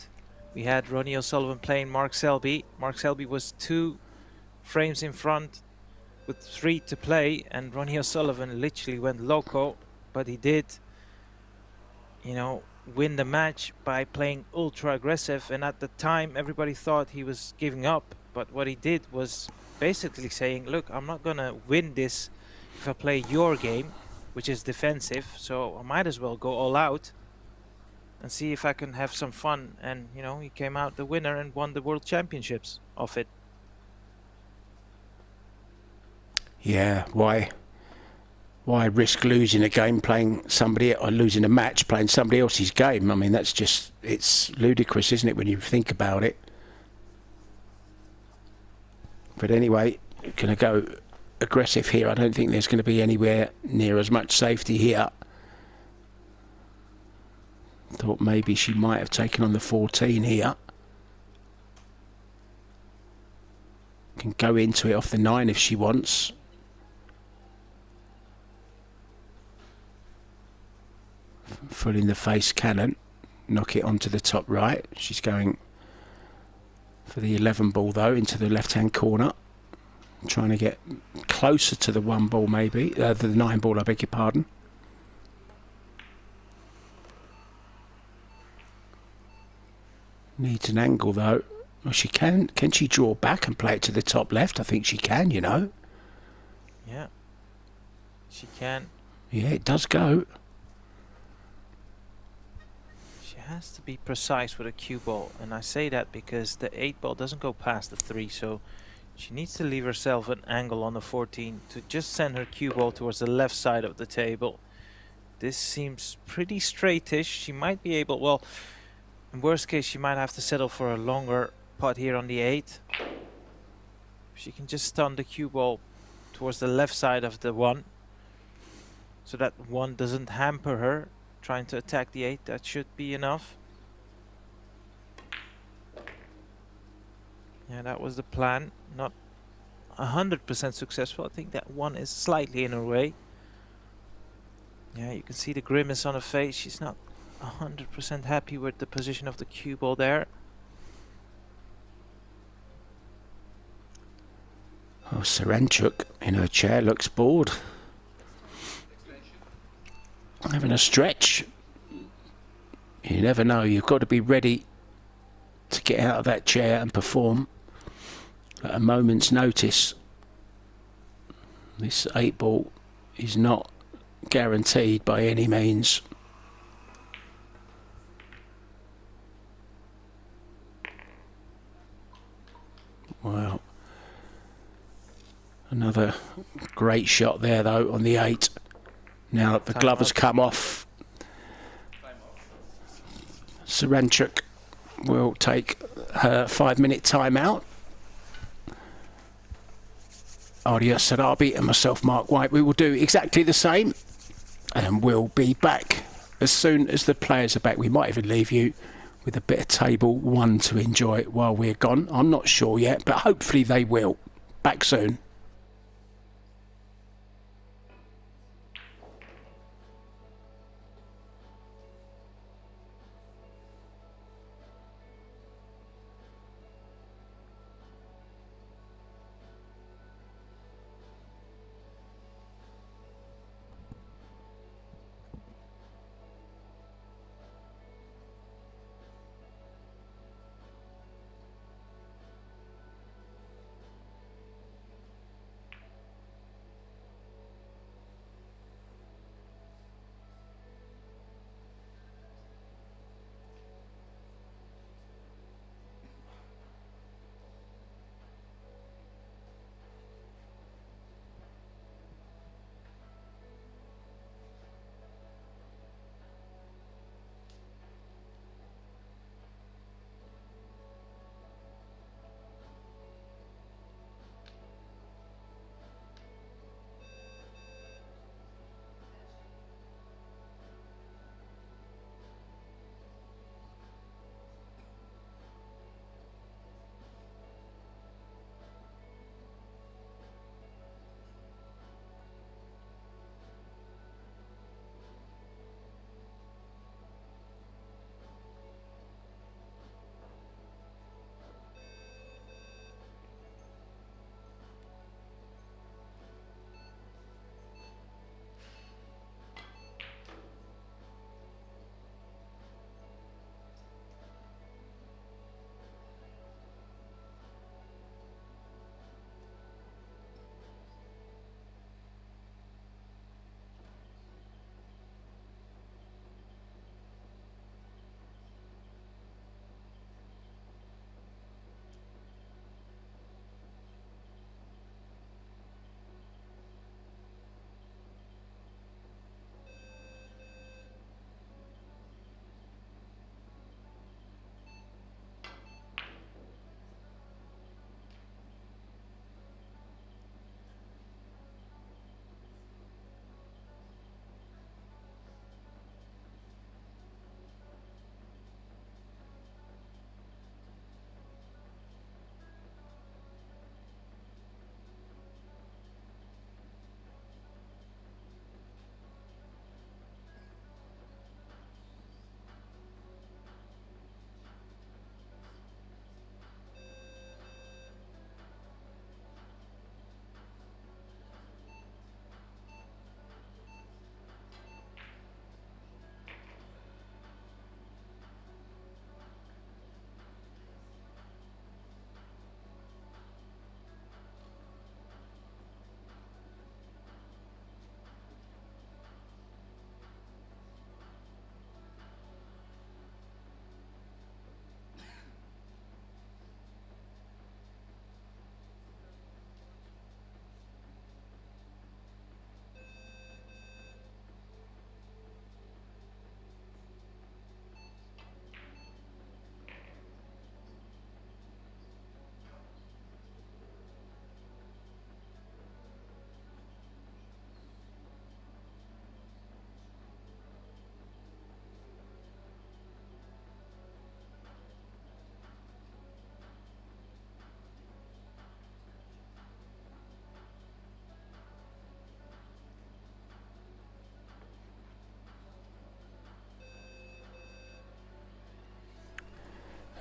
We had Ronnie O'Sullivan playing Mark Selby. Mark Selby was 2 frames in front with 3 to play, and Ronnie O'Sullivan literally went loco, but he did, you know, win the match by playing ultra aggressive. And at the time everybody thought he was giving up, but what he did was basically saying, look, I'm not gonna win this if I play your game, which is defensive, so I might as well go all out and see if I can have some fun. And you know, he came out the winner and won the world championships off it. Yeah, why risk losing a game playing somebody, or losing a match playing somebody else's game? I mean, that's just, it's ludicrous, isn't it, when you think about it? But anyway, going to go aggressive here. I don't think there's going to be anywhere near as much safety here. Thought maybe she might have taken on the 14 here. Can go into it off the 9 if she wants. Full in the face cannon, knock it onto the top right. She's going for the 11 ball though, into the left hand corner, trying to get closer to the 1 ball, maybe the 9 ball, I beg your pardon. Needs an angle though. Well, she can she draw back and play it to the top left? I think she can, you know. Yeah, she can. Yeah, it does go. Has to be precise with a cue ball, and I say that because the 8 ball doesn't go past the 3, so she needs to leave herself an angle on the 14 to just send her cue ball towards the left side of the table. This seems pretty straightish. She might be able, well, in worst case she might have to settle for a longer putt here on the 8. She can just stun the cue ball towards the left side of the 1, so that 1 doesn't hamper her trying to attack the 8. That should be enough. Yeah, that was the plan. Not 100% successful. I think that 1 is slightly in her way. Yeah, you can see the grimace on her face. She's not 100% happy with the position of the cue ball there. Oh, SIRANCHUK in her chair looks bored. Having a stretch. You never know. You've got to be ready to get out of that chair and perform. at a moment's notice. This 8-ball is not guaranteed by any means. Wow. Another great shot there though on the 8. Now that the glove has come off, SIRANCHUK will take her 5-minute timeout. Arya Sarabi and myself, Mark White, we will do exactly the same, and we'll be back as soon as the players are back. We might even leave you with a bit of table 1 to enjoy while we're gone. I'm not sure yet, but hopefully they will. Back soon.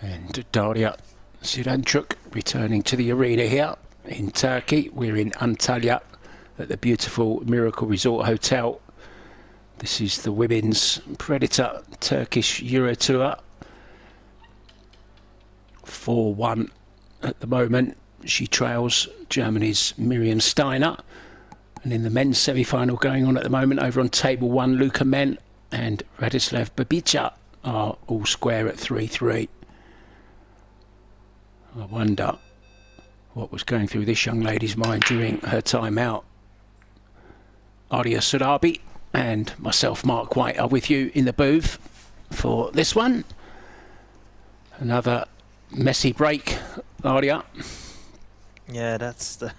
And DARIA SIRANCHUK returning to the arena here in Turkey. We're in Antalya at the beautiful Miracle Resort Hotel. This is the Women's Predator Turkish Eurotour. 4-1 at the moment she trails Germany's Miriam Steiner. And in the men's semi-final going on at the moment, over on table 1, Luka Men and Radislav Babica are all square at 3-3. I wonder what was going through this young lady's mind during her time out. Arya Surabi and myself, Mark White, are with you in the booth for this one. Another messy break, Arya. Yeah, that's the.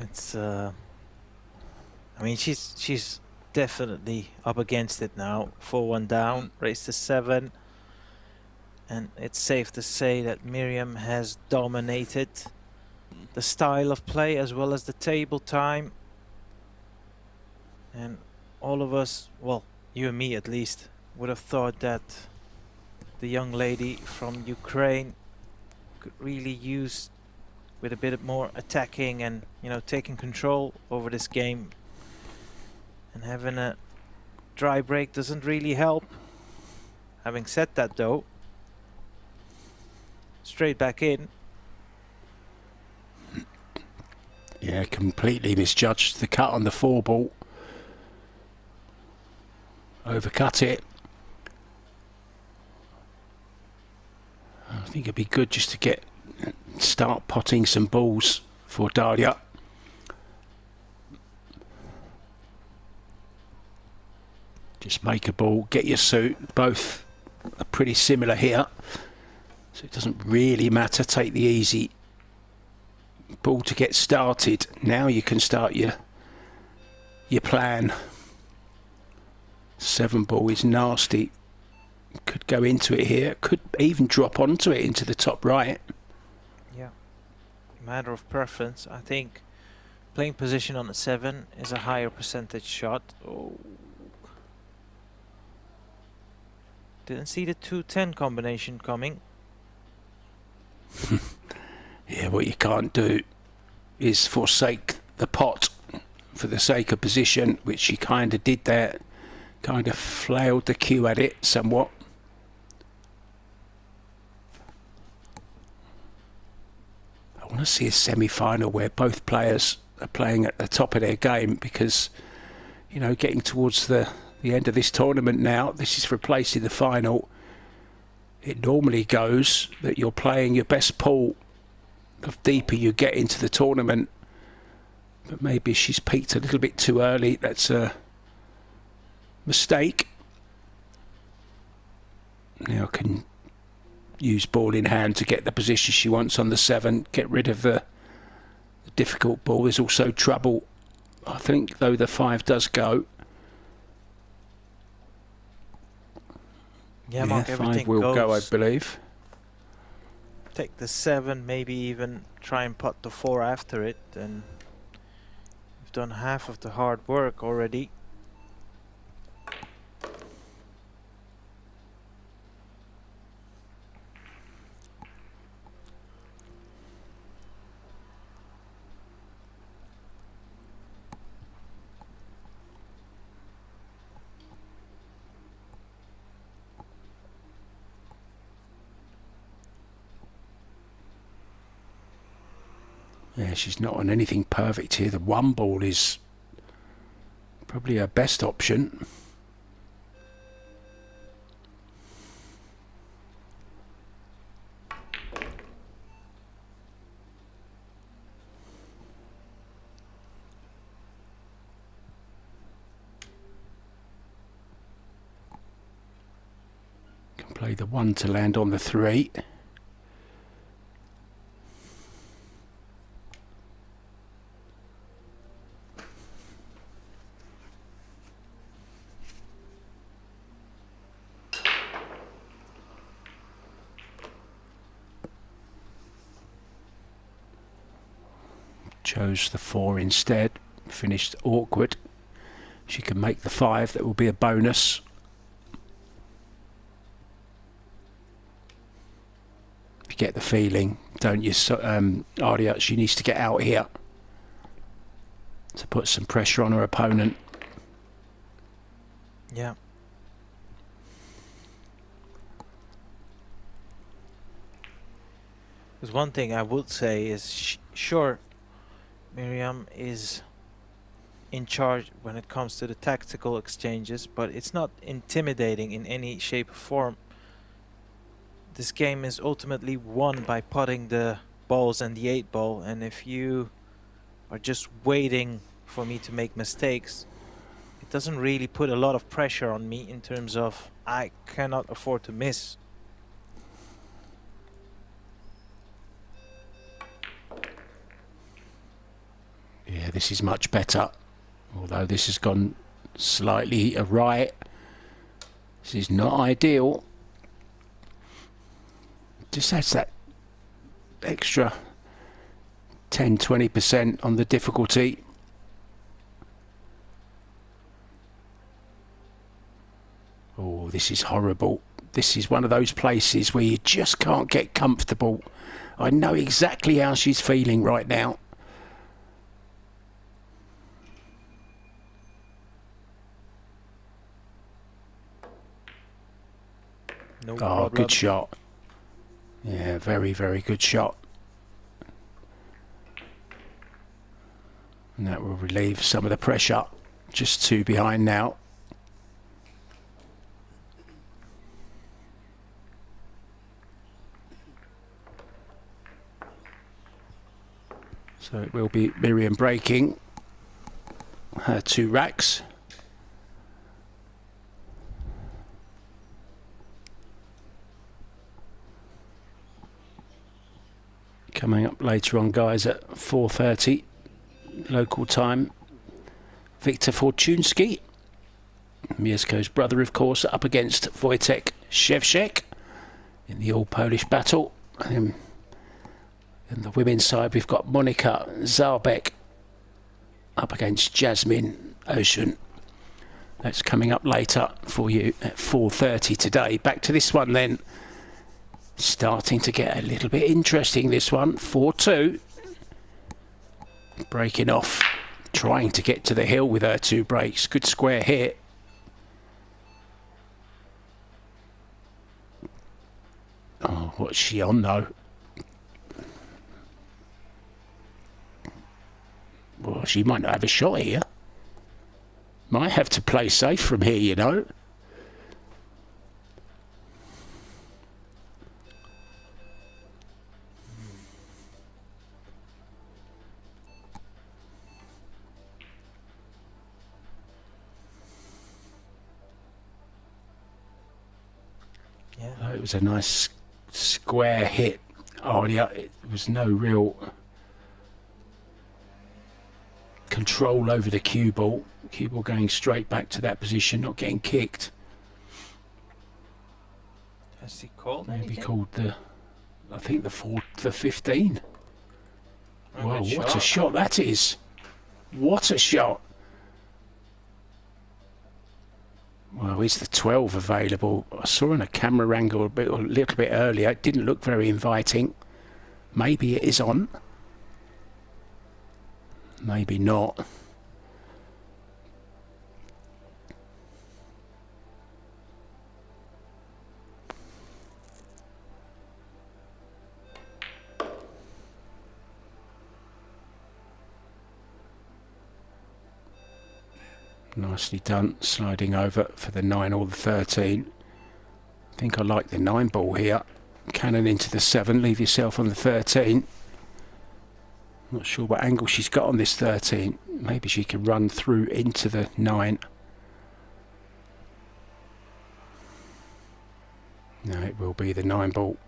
It's. I mean, she's definitely up against it now. 4-1 down, raised to 7, and it's safe to say that Miriam has dominated the style of play as well as the table time. And all of us, well, you and me at least, would have thought that the young lady from Ukraine could really use with a bit more attacking and, you know, taking control over this game. And having a dry break doesn't really help. Having said that though, straight back in. Yeah, completely misjudged the cut on the 4 ball. Overcut it. I think it'd be good just to start potting some balls for Daria. Just make a ball, get your suit. Both are pretty similar here, so it doesn't really matter. Take the easy ball to get started. Now you can start your plan. 7 ball is nasty. Could go into it here. Could even drop onto it into the top right. Yeah, matter of preference. I think playing position on the 7 is a higher percentage shot. Oh. Didn't see the 2-10 combination coming. Yeah, what you can't do is forsake the pot for the sake of position, which she kind of did there. Kind of flailed the cue at it somewhat. I want to see a semi-final where both players are playing at the top of their game, because, you know, getting towards the end of this tournament now, this is replacing the final. It normally goes that you're playing your best pool the deeper you get into the tournament, but maybe she's peaked a little bit too early. That's a mistake. Now can use ball in hand to get the position she wants on the 7, get rid of the difficult ball. There's also trouble, I think, though the 5 does go. Yeah, Mark, 5 will go, I believe. Take the 7, maybe even try and putt the 4 after it, and we've done half of the hard work already. Yeah, she's not on anything perfect here. The 1 ball is probably her best option. Can play the 1 to land on the 3. Chose the 4 instead. Finished awkward. She can make the 5. That will be a bonus. You get the feeling, don't you, Arya? She needs to get out here to put some pressure on her opponent. Yeah. Because one thing I would say is, sure, Miriam is in charge when it comes to the tactical exchanges, but it's not intimidating in any shape or form. This game is ultimately won by putting the balls and the 8-ball, and if you are just waiting for me to make mistakes, it doesn't really put a lot of pressure on me in terms of I cannot afford to miss. Yeah, this is much better. Although this has gone slightly awry. This is not ideal. Just adds that extra 10-20% on the difficulty. Oh, this is horrible. This is one of those places where you just can't get comfortable. I know exactly how she's feeling right now. No Oh, problem. good shot. Yeah, very, very good shot. And that will relieve some of the pressure. Just 2 behind now. So it will be Miriam breaking her 2 racks. Coming up later on, guys, at 4:30 local time, Viktor Fortunski, Mieszko's brother, of course, up against Wojtek Szewczak in the all-Polish battle. And in the women's side, we've got Monika Zalbeck up against Jasmine Ocean. That's coming up later for you at 4:30 today. Back to this one then. Starting to get a little bit interesting, this one. 4-2. Breaking off. Trying to get to the hill with her 2 breaks. Good square hit. Oh, what's she on though? Well, she might not have a shot here. Might have to play safe from here, you know. It was a nice square hit. Oh, yeah, it was no real control over the cue ball. Cue ball going straight back to that position, not getting kicked. Has he called Maybe anything? called the, I think the 15. Whoa, what a shot that is. What a shot. Well, is the 12 available? I saw on a camera angle a little bit earlier. It didn't look very inviting. Maybe it is on. Maybe not. Nicely done, sliding over for the 9 or the 13. I think I like the 9 ball here. Cannon into the 7, leave yourself on the 13. Not sure what angle she's got on this 13. Maybe she can run through into the 9. No, it will be the 9 ball.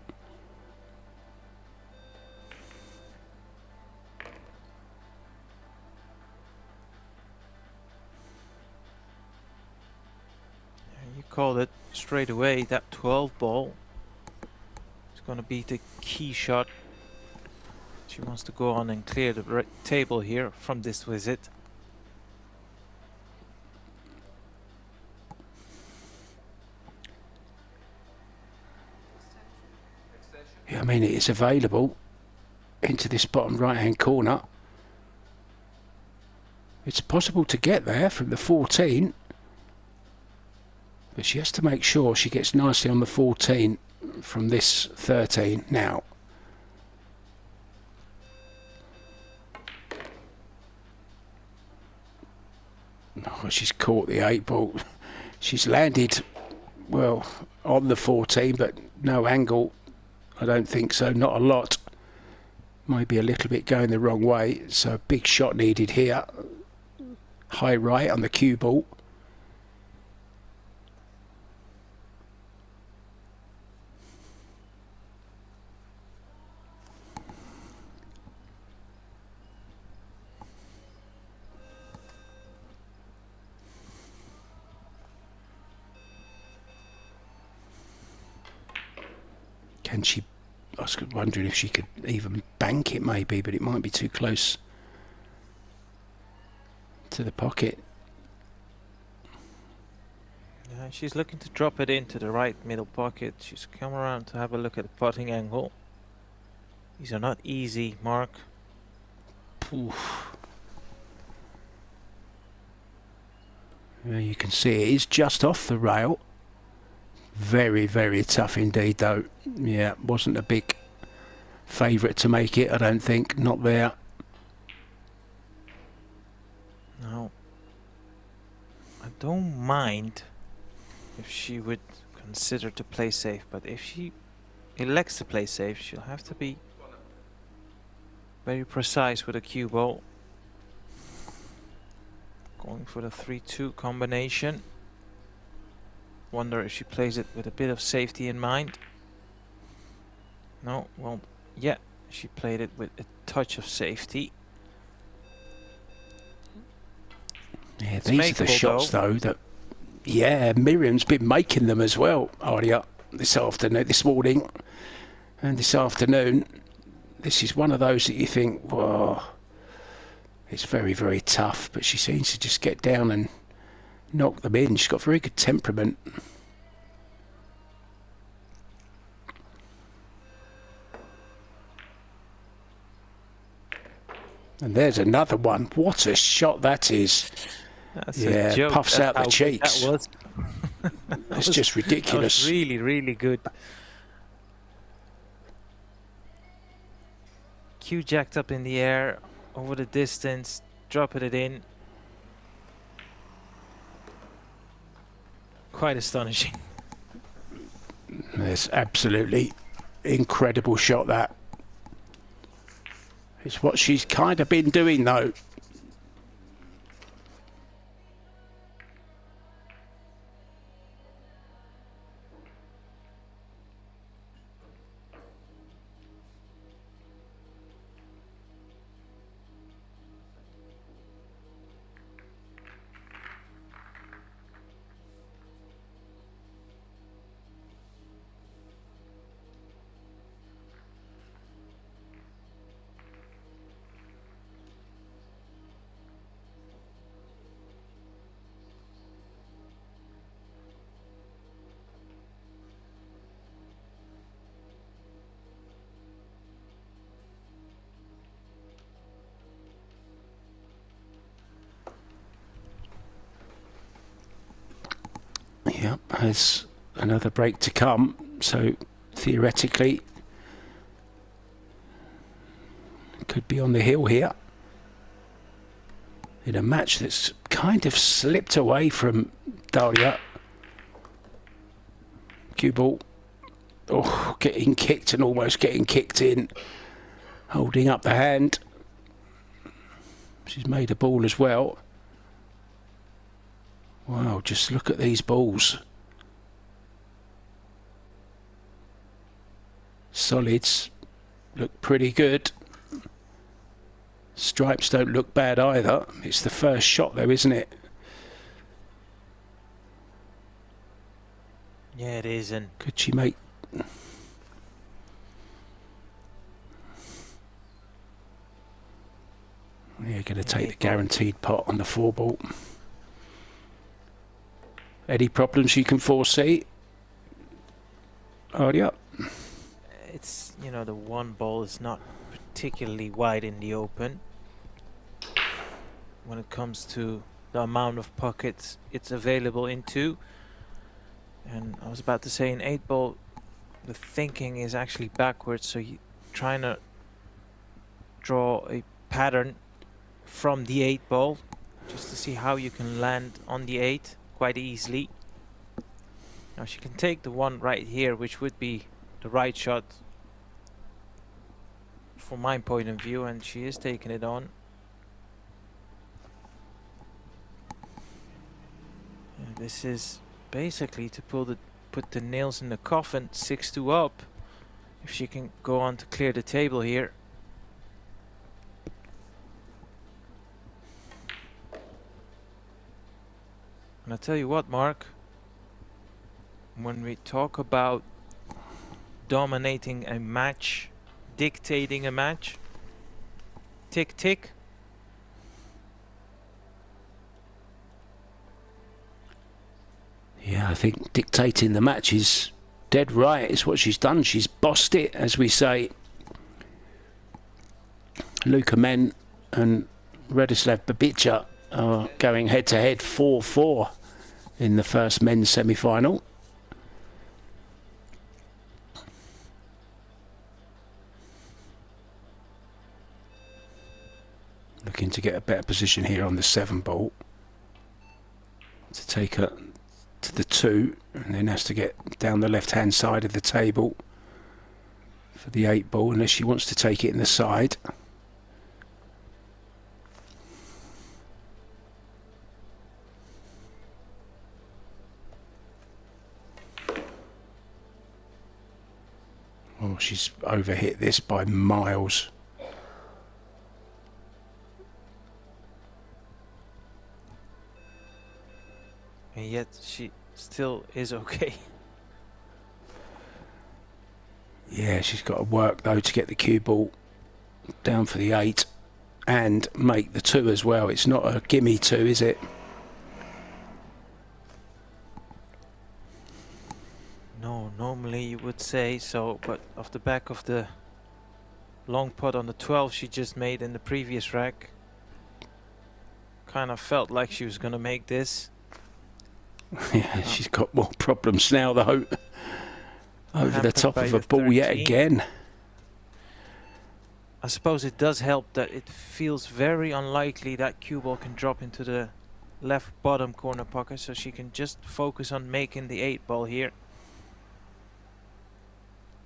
Called it straight away. That 12 ball is going to be the key shot. She wants to go on and clear the table here from this visit. Yeah, I mean, it is available into this bottom right hand corner. It's possible to get there from the 14. But she has to make sure she gets nicely on the 14 from this 13 now. Oh, she's caught the 8 ball. She's landed, well, on the 14, but no angle. I don't think so, not a lot. Maybe a little bit going the wrong way, so a big shot needed here. High right on the cue ball. Can she, I was wondering if she could even bank it maybe, but it might be too close to the pocket. Yeah, she's looking to drop it into the right middle pocket. She's come around to have a look at the putting angle. These are not easy, Mark. Oof. Yeah, you can see it is just off the rail. Very, very tough indeed though. Yeah, wasn't a big favourite to make it, I don't think. Not there. No. I don't mind if she would consider to play safe, but if she elects to play safe, she'll have to be very precise with a cue ball. Going for the 3-2 combination. Wonder if she plays it with a bit of safety in mind. No, well, yeah, she played it with a touch of safety. Yeah, It's these are the shots though that, yeah, Miriam's been making them as well, Arya, this morning and this afternoon. This is one of those that you think, whoa, it's very, very tough, but she seems to just get down and knock them in. She's got very good temperament. And there's another one. What a shot that is. That's yeah, a joke. puffs That's out the cheeks. That was. It's just ridiculous. That was really, really good. Cue jacked up in the air, over the distance, dropping it in. Quite astonishing. It's absolutely incredible shot, that. It's what she's kind of been doing though. Yep, there's another break to come, so theoretically could be on the hill here in a match that's kind of slipped away from DARIA. Cue ball, oh, getting kicked and almost getting kicked in, holding up the hand. She's made a ball as well. Wow, just look at these balls. Solids look pretty good. Stripes don't look bad either. It's the first shot though, isn't it? Yeah, it is. And could she make... Yeah, going to take the guaranteed pot on the 4 ball. Any problems you can foresee? Oh, yeah. it's, you know, the 1 ball is not particularly wide in the open. When it comes to the amount of pockets it's available into. And I was about to say in 8 ball, the thinking is actually backwards. So you're trying to draw a pattern from the 8 ball, just to see how you can land on the 8 quite easily. Now she can take the one right here, which would be the right shot from my point of view, and she is taking it on. And this is basically to put the nails in the coffin. 6-2 up. If she can go on to clear the table here. And I tell you what, Mark, when we talk about dominating a match, dictating a match, tick tick. Yeah, I think dictating the match is dead right. It's what she's done. She's bossed it, as we say. Luka Men and Radislav Babica are going head to head 4-4 in the first men's semi-final. Looking to get a better position here on the 7 ball to take her to the 2, and then has to get down the left hand side of the table for the 8 ball, unless she wants to take it in the side. Oh, she's overhit this by miles. And yet she still is okay. Yeah, she's got to work though to get the cue ball down for the 8 and make the 2 as well. It's not a gimme 2, is it? No, normally you would say so, but off the back of the long putt on the 12 she just made in the previous rack, kind of felt like she was gonna make this. Yeah, she's got more problems now though. Over the top of a ball yet again. I suppose it does help that it feels very unlikely that cue ball can drop into the left bottom corner pocket, so she can just focus on making the 8 ball here.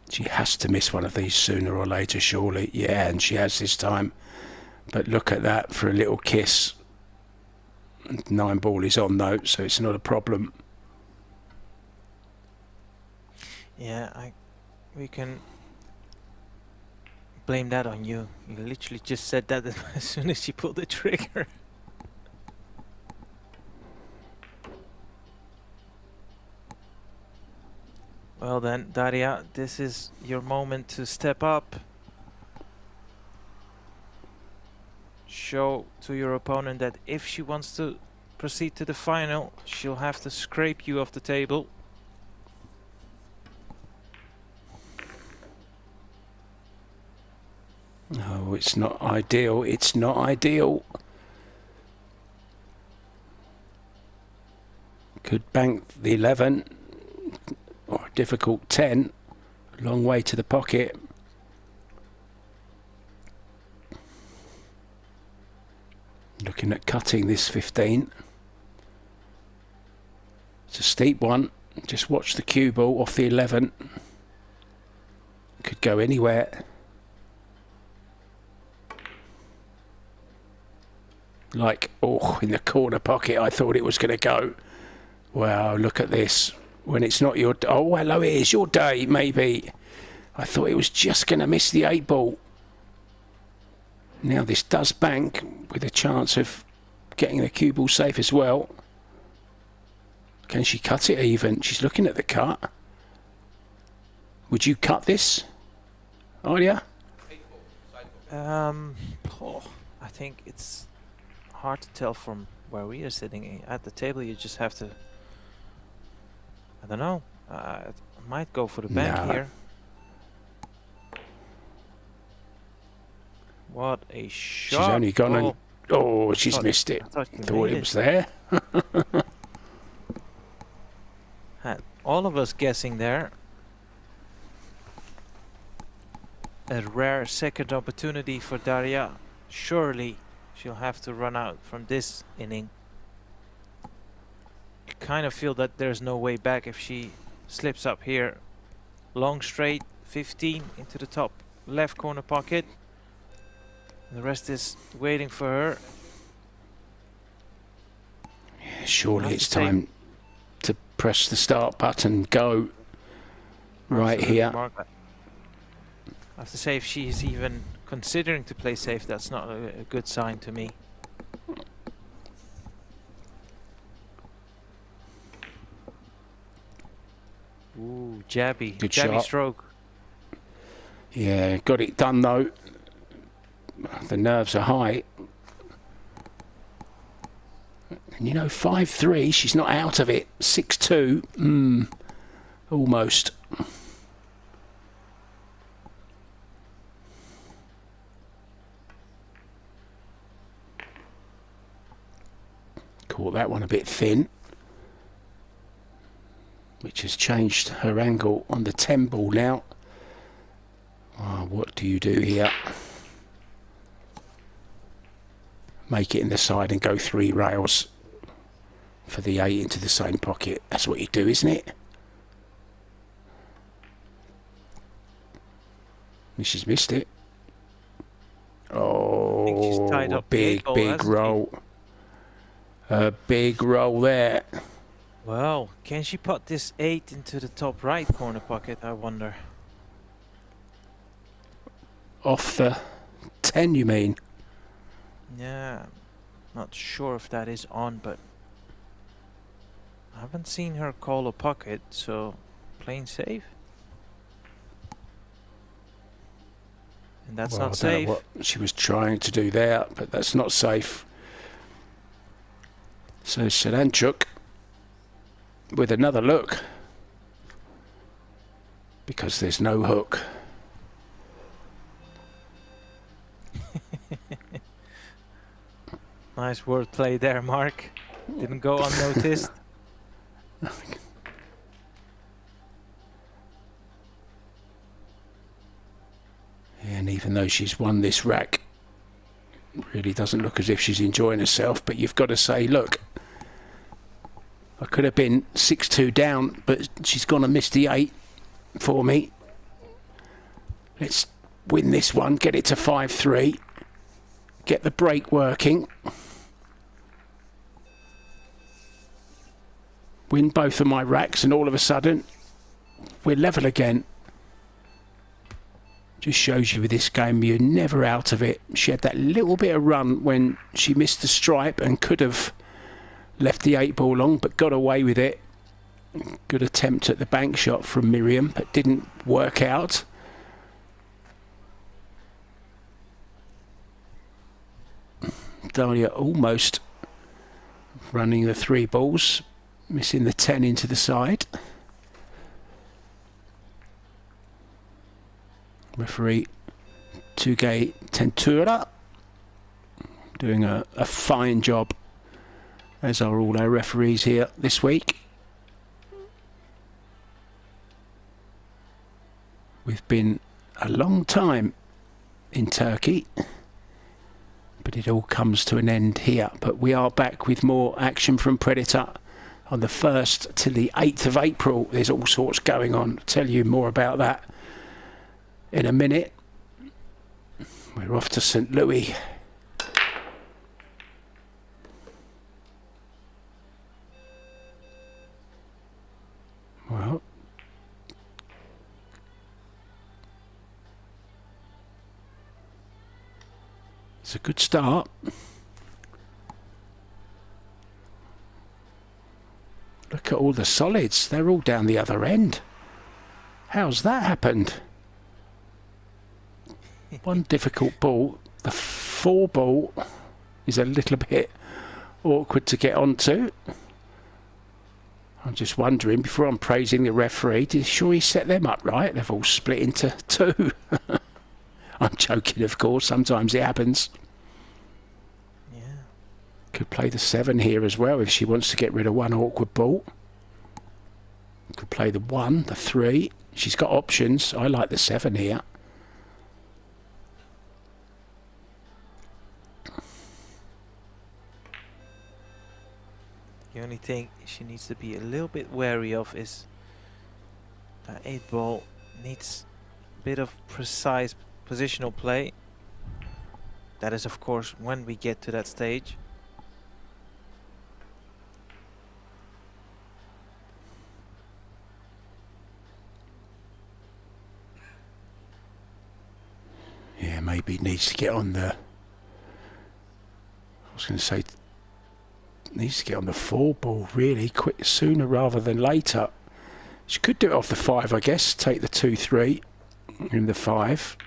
She has to miss one of these sooner or later, surely. Yeah, and she has this time. But look at that for a little kiss. 9 ball is on though, so it's not a problem. Yeah, we can blame that on you. You literally just said that as soon as she pulled the trigger. Well then, Daria, this is your moment to step up. Show to your opponent that if she wants to proceed to the final, she'll have to scrape you off the table. No, it's not ideal. It's not ideal. Could bank the 11 or a difficult 10. Long way to the pocket. Looking at cutting this 15. It's a steep one. Just watch the cue ball off the 11. Could go anywhere. Like, oh, in the corner pocket, I thought it was going to go. Wow, look at this. When it's not your... Oh, hello, it is your day, maybe. I thought it was just going to miss the 8 ball. Now this does bank with a chance of getting the cue ball safe as well. Can she cut it even? She's looking at the cut. Would you cut this, Arya? Oh, I think it's hard to tell from where we are sitting at the table. You just have to, I don't know, I might go for the bank here. What a shot. She's only gone and... Oh, she's missed it. I thought it was there. Had all of us guessing there. A rare second opportunity for Daria. Surely she'll have to run out from this inning. You kind of feel that there's no way back if she slips up here. Long straight, 15 into the top left corner pocket. The rest is waiting for her. Yeah, surely it's time to press the start button, go right here. I have to say, if she's even considering to play safe, that's not a good sign to me. Ooh, jabby. Good jabby shot. Stroke. Yeah, got it done though. The nerves are high. And you know, 5-3, she's not out of it. 6-2, almost. Caught that one a bit thin, which has changed her angle on the 10 ball now. Oh, what do you do here? Make it in the side and go 3 rails for the 8 into the same pocket. That's what you do, isn't it? And she's missed it. Oh, I think she's tied up big roll. A big roll there. Well, can she put this 8 into the top right corner pocket, I wonder? Off the 10, you mean? Yeah, not sure if that is on, but I haven't seen her call a pocket, so playing safe. And that's Well, not I don't know safe. what she was trying to do there, but that's not safe. So SIRANCHUK with another look, because there's no hook. Nice wordplay there, Mark. Didn't go unnoticed. And even though she's won this rack, it really doesn't look as if she's enjoying herself. But you've got to say, look, I could have been 6-2 down, but she's gone and missed the 8 for me. Let's win this one, get it to 5-3, get the break working. Win both of my racks, and all of a sudden we're level again. Just shows you with this game, you're never out of it. She had that little bit of run when she missed the stripe and could have left the 8 ball long, but got away with it. Good attempt at the bank shot from Miriam, but didn't work out. DARIA almost running the 3 balls, missing the 10 into the side. Referee Turkiye Tentura doing a fine job, as are all our referees here this week. We've been a long time in Turkey, but it all comes to an end here. But we are back with more action from Predator on the 1st till the 8th of April. There's all sorts going on. I'll tell you more about that in a minute. We're off to St. Louis. Well, it's a good start. Look at all the solids. They're all down the other end. How's that happened? One difficult ball. The 4 ball is a little bit awkward to get onto. I'm just wondering, before I'm praising the referee, sure he set them up right? They've all split into 2. I'm joking, of course. Sometimes it happens. Yeah. Could play the 7 here as well if she wants to get rid of one awkward ball. Could play the 1, the 3. She's got options. I like the 7 here. The only thing she needs to be a little bit wary of is that 8 ball needs a bit of precise positional play. That is, of course, when we get to that stage. Yeah, maybe needs to get on the... I was going to say, needs to get on the 4 ball really quick, sooner rather than later. She could do it off the 5, I guess. Take the 2-3 in the 5.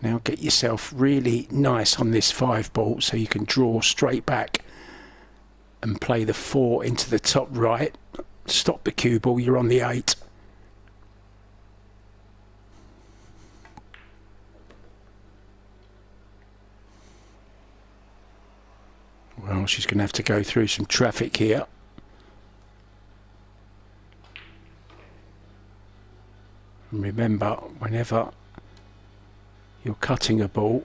Now get yourself really nice on this 5 ball so you can draw straight back and play the 4 into the top right. Stop the cue ball, you're on the 8. Well, she's going to have to go through some traffic here. And remember, whenever you're cutting a ball,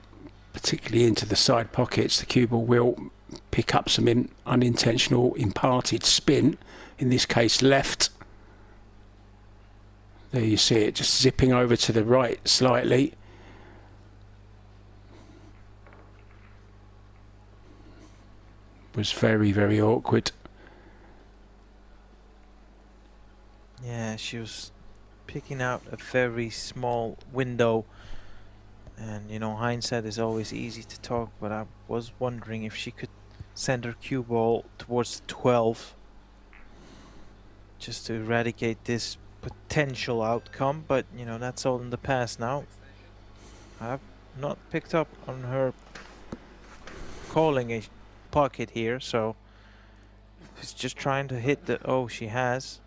particularly into the side pockets, the cue ball will pick up some unintentional imparted spin, in this case left. There you see it, just zipping over to the right slightly. Was very, very awkward. Yeah, she was picking out a very small window, and you know, hindsight is always easy to talk, but I was wondering if she could send her cue ball towards the 12 just to eradicate this potential outcome, but you know, that's all in the past now. I've not picked up on her calling a pocket here, so she's just trying to hit the... Oh, she has.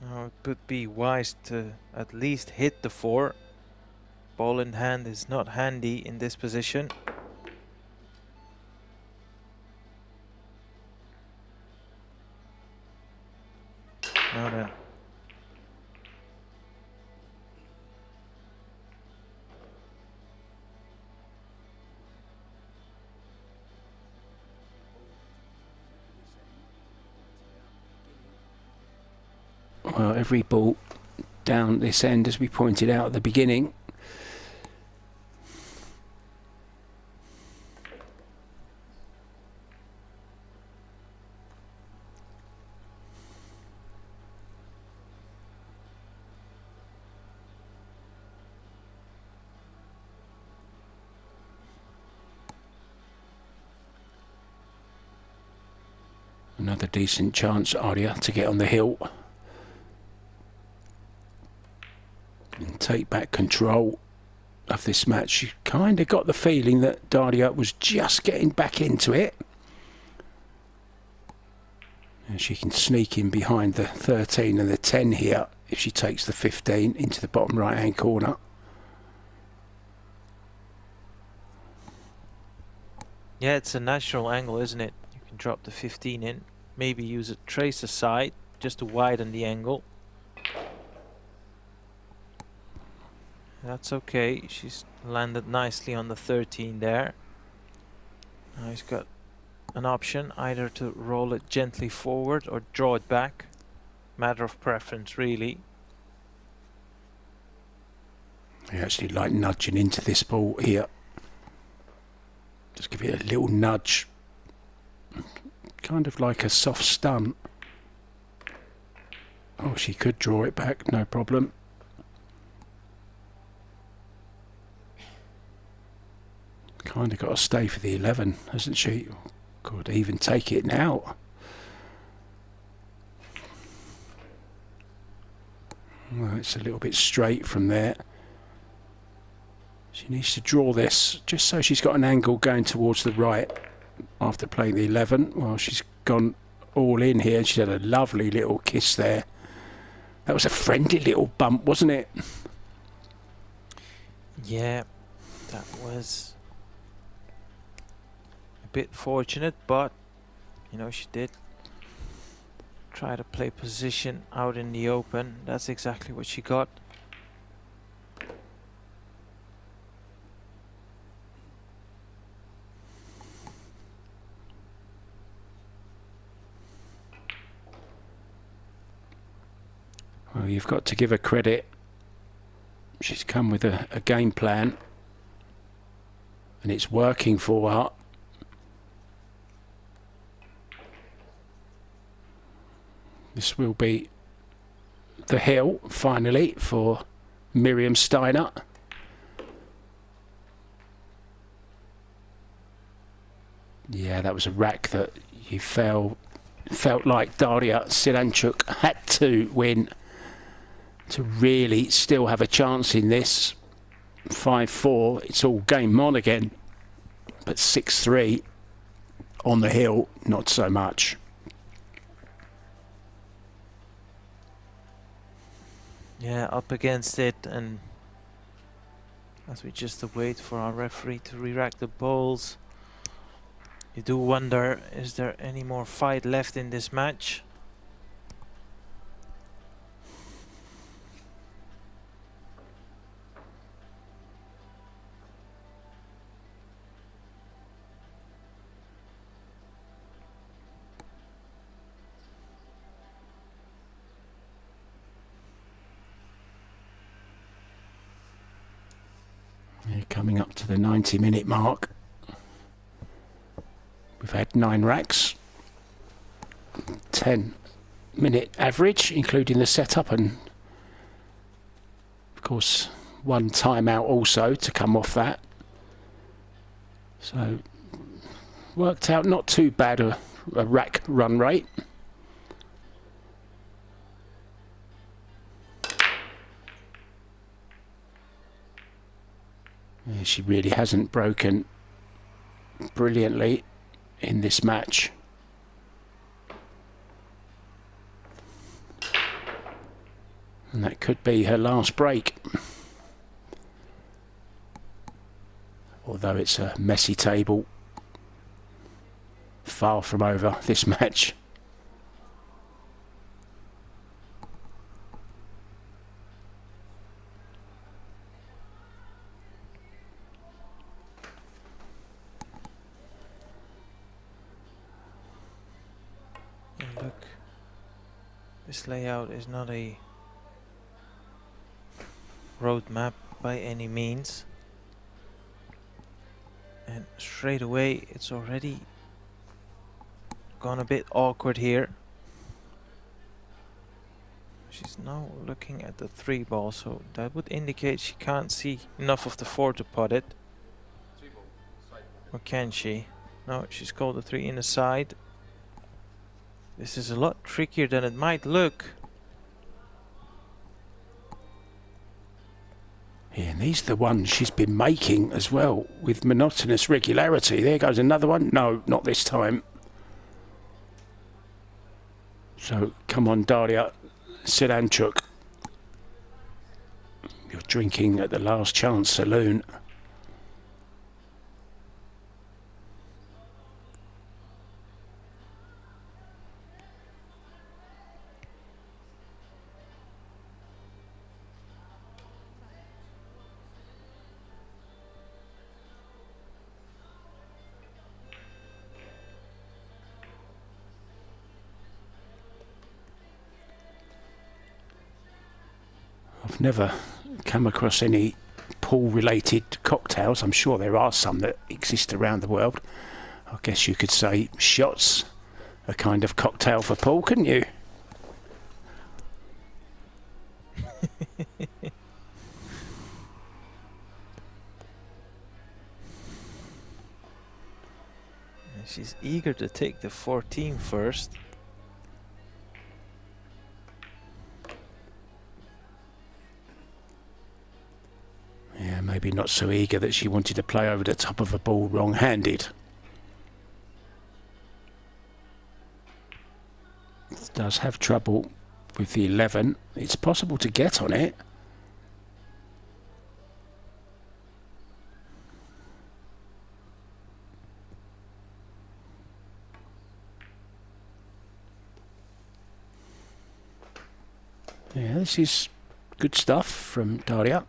Now it would be wise to at least hit the 4. Ball in hand is not handy in this position. Now then. Well, every ball down this end, as we pointed out at the beginning, another decent chance, Arya, to get on the hill and take back control of this match. You kind of got the feeling that Daria was just getting back into it, and she can sneak in behind the 13 and the 10 here if she takes the 15 into the bottom right hand corner. Yeah, it's a natural angle, isn't it? You can drop the 15 in, maybe use a tracer side just to widen the angle. That's okay. She's landed nicely on the 13 there. Now he's got an option either to roll it gently forward or draw it back. Matter of preference, really. I actually like nudging into this ball here. Just give it a little nudge. Kind of like a soft stun. Oh, she could draw it back, no problem. Kind of got to stay for the 11, hasn't she? Could even take it now. Well, it's a little bit straight from there. She needs to draw this just so she's got an angle going towards the right after playing the 11. Well, she's gone all in here. She's had a lovely little kiss there. That was a friendly little bump, wasn't it? Yeah, that was bit fortunate, but you know, she did Try to play position out in the open. That's exactly what she got. Well, you've got to give her credit. She's come with a game plan, and it's working for her. This will be the hill, finally, for Miriam Steiner. Yeah, that was a rack that you felt like Daria SIRANCHUK had to win to really still have a chance in this. 5-4, it's all game on again. But 6-3 on the hill, not so much. Yeah, up against it, and as we just wait for our referee to re-rack the balls, you do wonder, is there any more fight left in this match? Coming up to the 90-minute mark. We've had 9 racks, 10-minute average, including the setup, and of course 1 timeout also to come off that. So worked out not too bad a rack run rate. Yeah, she really hasn't broken brilliantly in this match. And that could be her last break. Although it's a messy table, far from over this match. Look, this layout is not a roadmap by any means, and straight away it's already gone a bit awkward here. She's now looking at the 3 ball, so that would indicate she can't see enough of the 4 to pot it. Or can she? No, she's called the 3 in the side. This is a lot trickier than it might look. Yeah, and these are the ones she's been making as well with monotonous regularity. There goes another one. No, not this time. So come on, Daria SIRANCHUK. You're drinking at the Last Chance Saloon. I've never come across any pool-related cocktails. I'm sure there are some that exist around the world. I guess you could say shots, a kind of cocktail for pool, couldn't you? She's eager to take the 14 first. Yeah, maybe not so eager that she wanted to play over the top of a ball wrong-handed. Does have trouble with the 11. It's possible to get on it. Yeah, this is good stuff from Daria.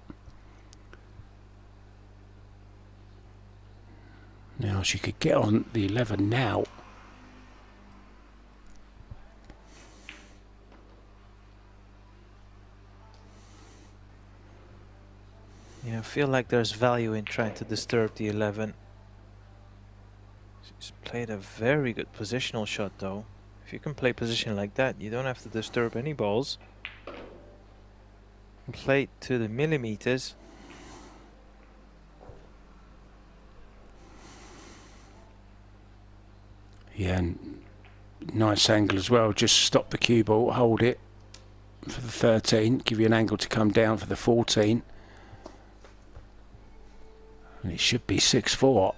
Now she could get on the 11 now. Yeah, I feel like there's value in trying to disturb the 11. She's played a very good positional shot though. If you can play position like that, you don't have to disturb any balls. Play to the millimeters. Yeah, and nice angle as well. Just stop the cue ball, hold it for the 13, give you an angle to come down for the 14. And it should be 6-4.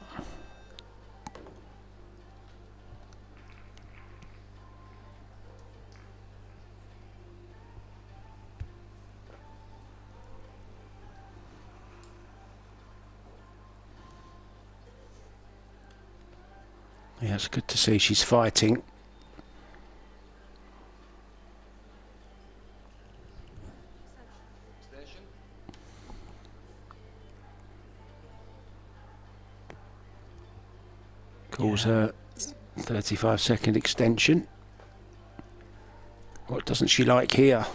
Yeah, it's good to see she's fighting. Calls a 35-second extension. What doesn't she like here?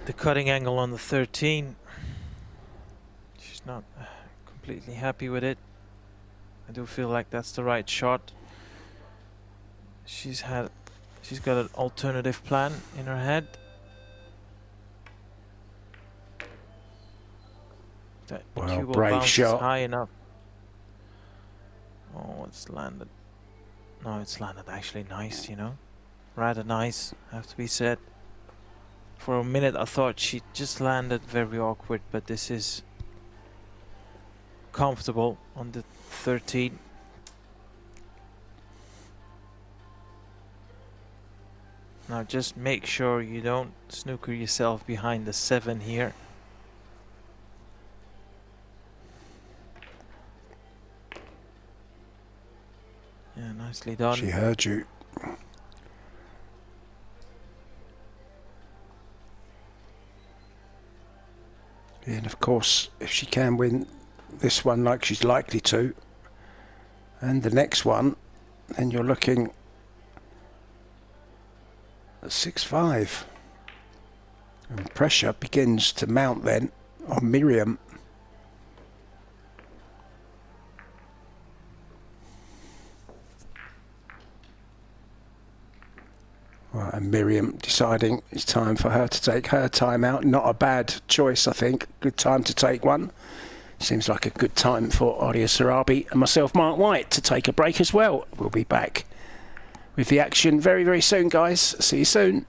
The cutting angle on the 13. She's not completely happy with it. I do feel like that's the right shot. She's got an alternative plan in her head. That Well, cue ball brave bounces shot. high enough. Oh, it's landed. No, it's landed actually nice, you know. Rather nice, have to be said. For a minute I thought she just landed very awkward, but this is comfortable on the 13. Now just make sure you don't snooker yourself behind the 7 here. Yeah, nicely done. She heard you. And of course, if she can win this one like she's likely to, and the next one, then you're looking at 6-5. And pressure begins to mount then on Miriam. Right, and Miriam deciding it's time for her to take her time out. Not a bad choice, I think. Good time to take one. Seems like a good time for Ardia Sarabi and myself, Mark White, to take a break as well. We'll be back with the action very, very soon, guys. See you soon.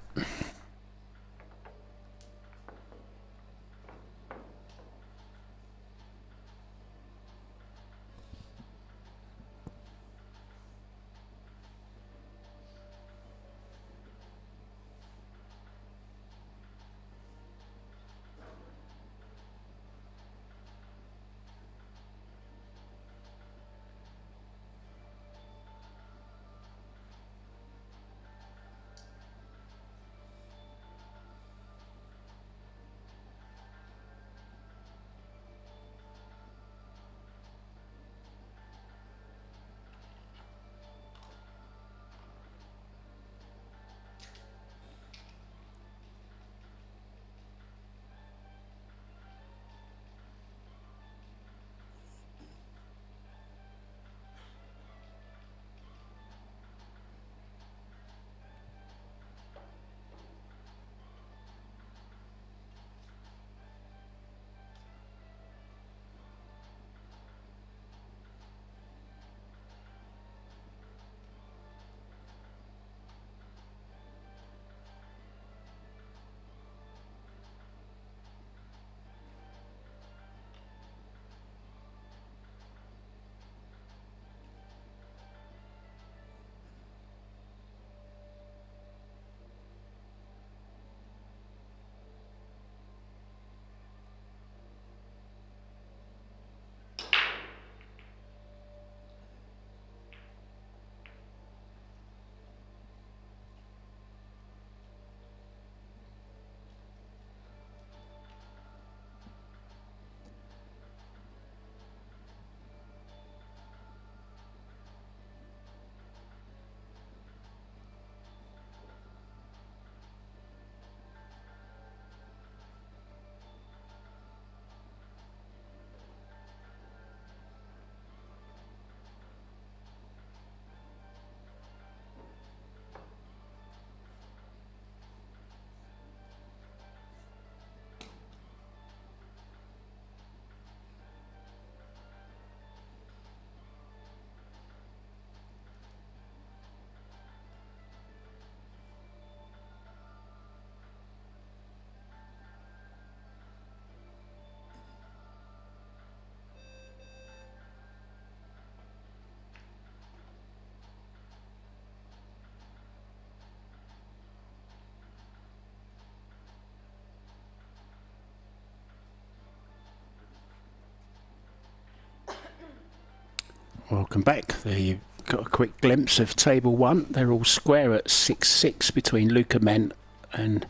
Welcome back. There you've got a quick glimpse of table one. They're all square at 6-6 between Luka Men and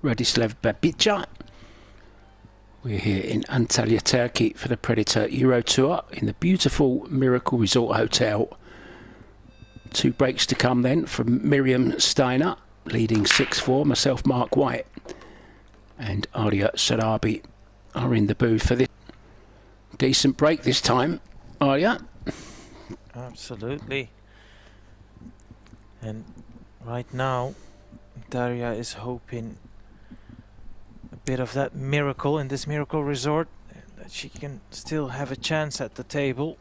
Radislav Babica. We're here in Antalya, Turkey for the Predator Euro Tour in the beautiful Miracle Resort Hotel. 2 breaks to come then from Miriam Steiner, leading 6-4. Myself, Mark White, and Arya Sarabi are in the booth for this. Decent break this time, Arya. Absolutely. And right now, Daria is hoping a bit of that miracle in this Miracle Resort, that she can still have a chance at the table.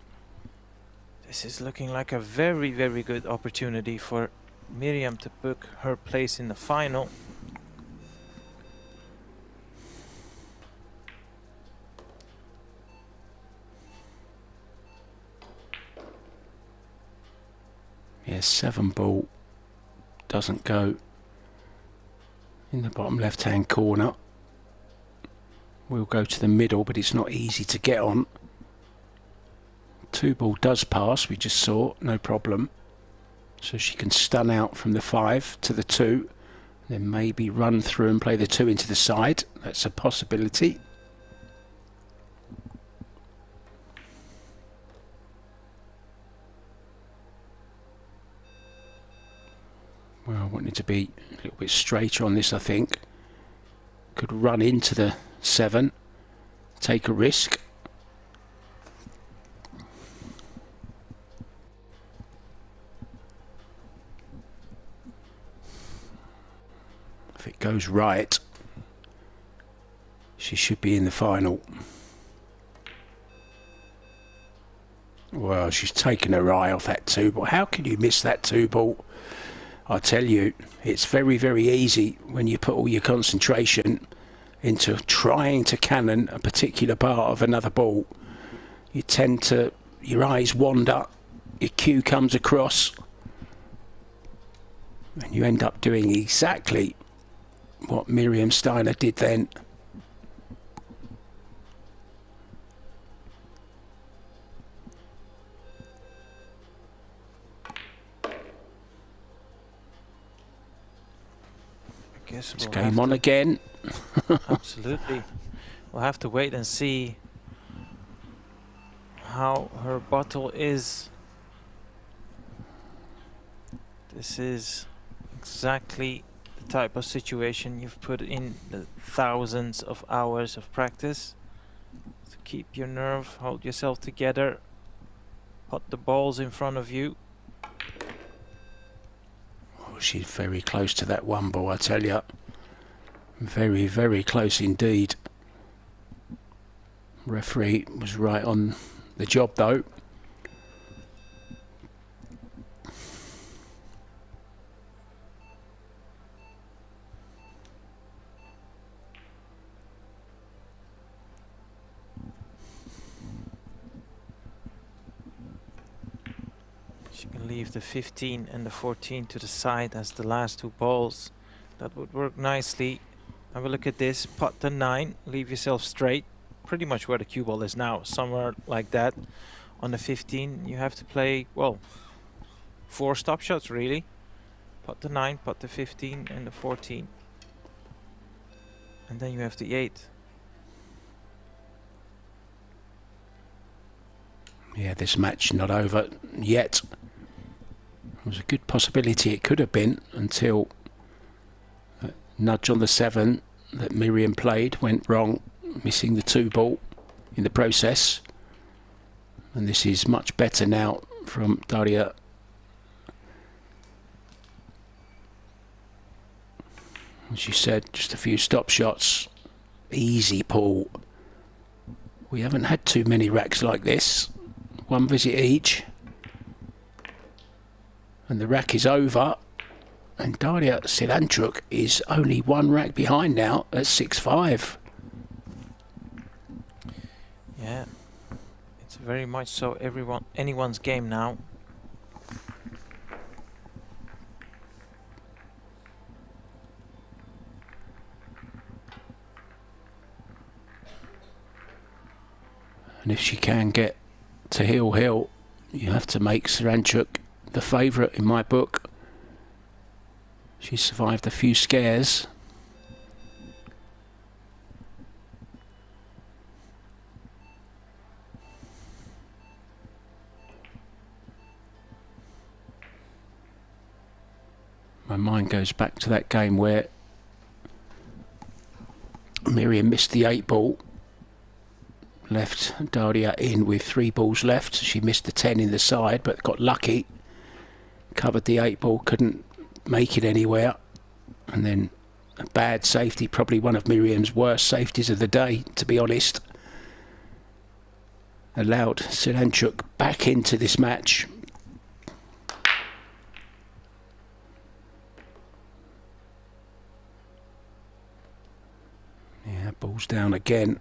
This is looking like a very, very good opportunity for Miriam to book her place in the final. Yes, 7 ball doesn't go in the bottom left hand corner. We'll go to the middle, but it's not easy to get on. 2 ball does pass, we just saw, no problem. So she can stun out from the 5 to the 2, then maybe run through and play the 2 into the side. That's a possibility. Well, I wanted to be a little bit straighter on this, I think. Could run into the 7, take a risk. If it goes right, she should be in the final. Well, she's taken her eye off that 2 ball. How can you miss that 2 ball? I tell you, it's very, very easy when you put all your concentration into trying to cannon a particular part of another ball. You tend to, your eyes wander, your cue comes across, and you end up doing exactly what Miriam Steiner did then. It's game on again. Absolutely. We'll have to wait and see how her bottle is. This is exactly the type of situation you've put in the thousands of hours of practice. To keep your nerve, hold yourself together, put the balls in front of you. She's very close to that 1 ball, I tell you. Very, very close indeed. Referee was right on the job though. She can leave the 15 and the 14 to the side as the last 2 balls. That would work nicely. Have a look at this. Pot the 9. Leave yourself straight. Pretty much where the cue ball is now. Somewhere like that. On the 15, you have to play, well, 4 stop shots really. Pot the 9, pot the 15 and the 14. And then you have the 8. Yeah, this match not over yet. It was a good possibility it could have been until that nudge on the 7 that Miriam played went wrong, missing the 2 ball in the process. And this is much better now from Daria. As you said, just a few stop shots. Easy pull. We haven't had too many racks like this. 1 visit each. And the rack is over. And Daria SIRANCHUK is only 1 rack behind now at 6-5. Yeah, it's very much so anyone's game now. And if she can get to heel, You have to make SIRANCHUK the favourite in my book. She survived a few scares. My mind goes back to that game where Miriam missed the 8 ball, left DARIA in with 3 balls left. She missed the 10 in the side, but got lucky, covered the 8 ball, couldn't make it anywhere, and then a bad safety, probably one of Miriam's worst safeties of the day, to be honest, allowed SIRANCHUK back into this match. Yeah, ball's down again.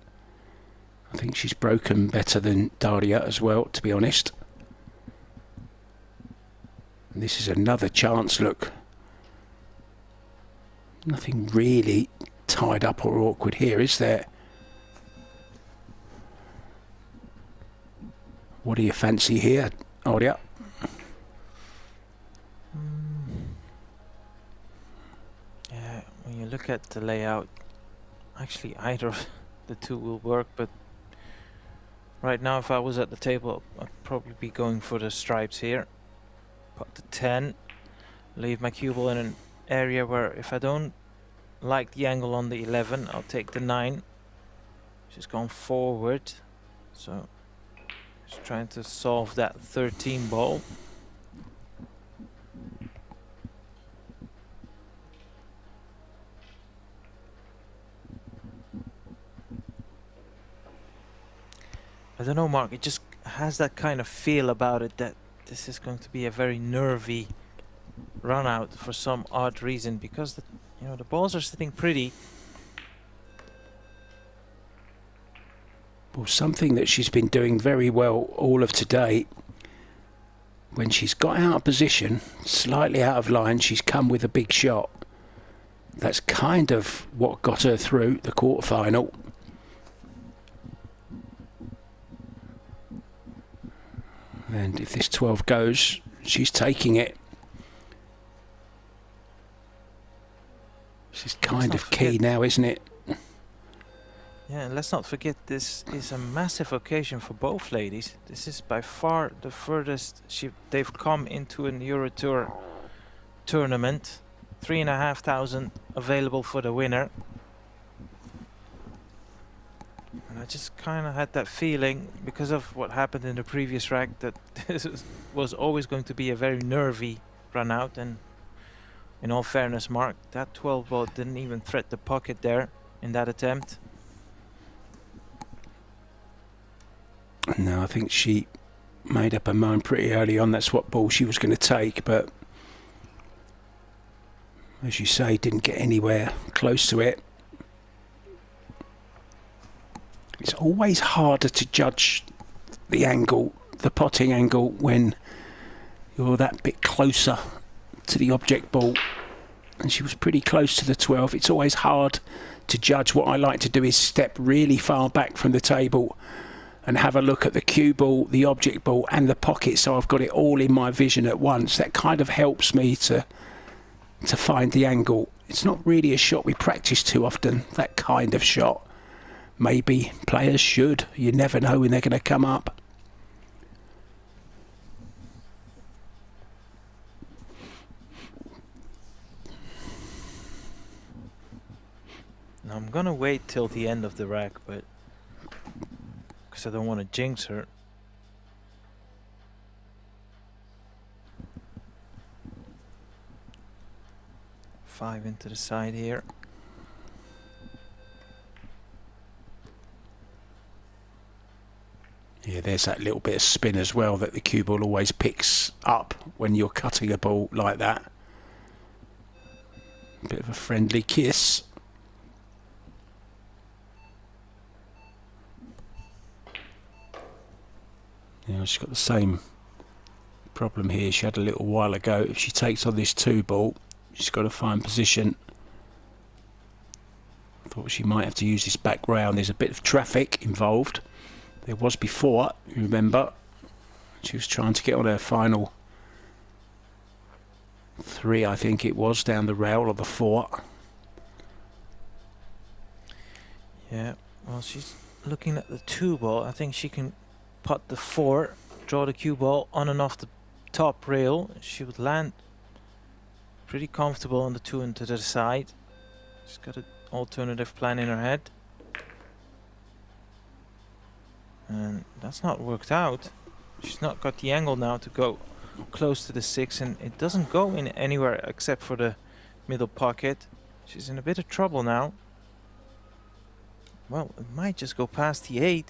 I think she's broken better than DARIA as well, to be honest. And this is another chance, look. Nothing really tied up or awkward here, is there? What do you fancy here, Arya? Yeah, when you look at the layout, actually either of the two will work, but right now if I was at the table I'd probably be going for the stripes here. Put the 10, leave my cue ball in an area where if I don't like the angle on the 11, I'll take the 9. She's gone forward, so just trying to solve that 13 ball. I don't know, Mark, it just has that kind of feel about it that this is going to be a very nervy run out for some odd reason, because the, you know, the balls are sitting pretty. Well, something that she's been doing very well all of today, when she's got out of position, slightly out of line, she's come with a big shot. That's kind of what got her through the quarterfinal. And if this 12 goes, she's taking it. This is kind of key now, isn't it? Yeah, and let's not forget, this is a massive occasion for both ladies. This is by far the furthest they've come into an EuroTour tournament. 3,500 available for the winner. And I just kind of had that feeling, because of what happened in the previous rack, that this was always going to be a very nervy run out. And in all fairness, Mark, that 12 ball didn't even thread the pocket there in that attempt. No, I think she made up her mind pretty early on. That's what ball she was going to take, but as you say, didn't get anywhere close to it. It's always harder to judge the angle, the potting angle, when you're that bit closer to the object ball. And she was pretty close to the 12. It's always hard to judge. What I like to do is step really far back from the table and have a look at the cue ball, the object ball and the pocket, so I've got it all in my vision at once. That kind of helps me to find the angle. It's not really a shot we practice too often, that kind of shot. Maybe players should. You never know when they're going to come up. Now I'm gonna wait till the end of the rack, but because I don't want to jinx her. Five into the side here. Yeah, there's that little bit of spin as well that the cue ball always picks up when you're cutting a ball like that. A bit of a friendly kiss. Yeah, she's got the same problem here she had a little while ago. If she takes on this 2 ball, she's got to find position. I thought she might have to use this back round. There's a bit of traffic involved. There was before, you remember. She was trying to get on her final 3, I think it was, down the rail, or the 4. Yeah, well, she's looking at the 2 ball. I think she can putt the 4, draw the cue ball on and off the top rail. She would land pretty comfortable on the 2 and to the side. She's got an alternative plan in her head. And that's not worked out. She's not got the angle now to go close to the 6, and it doesn't go in anywhere except for the middle pocket. She's in a bit of trouble now. Well, it might just go past the 8.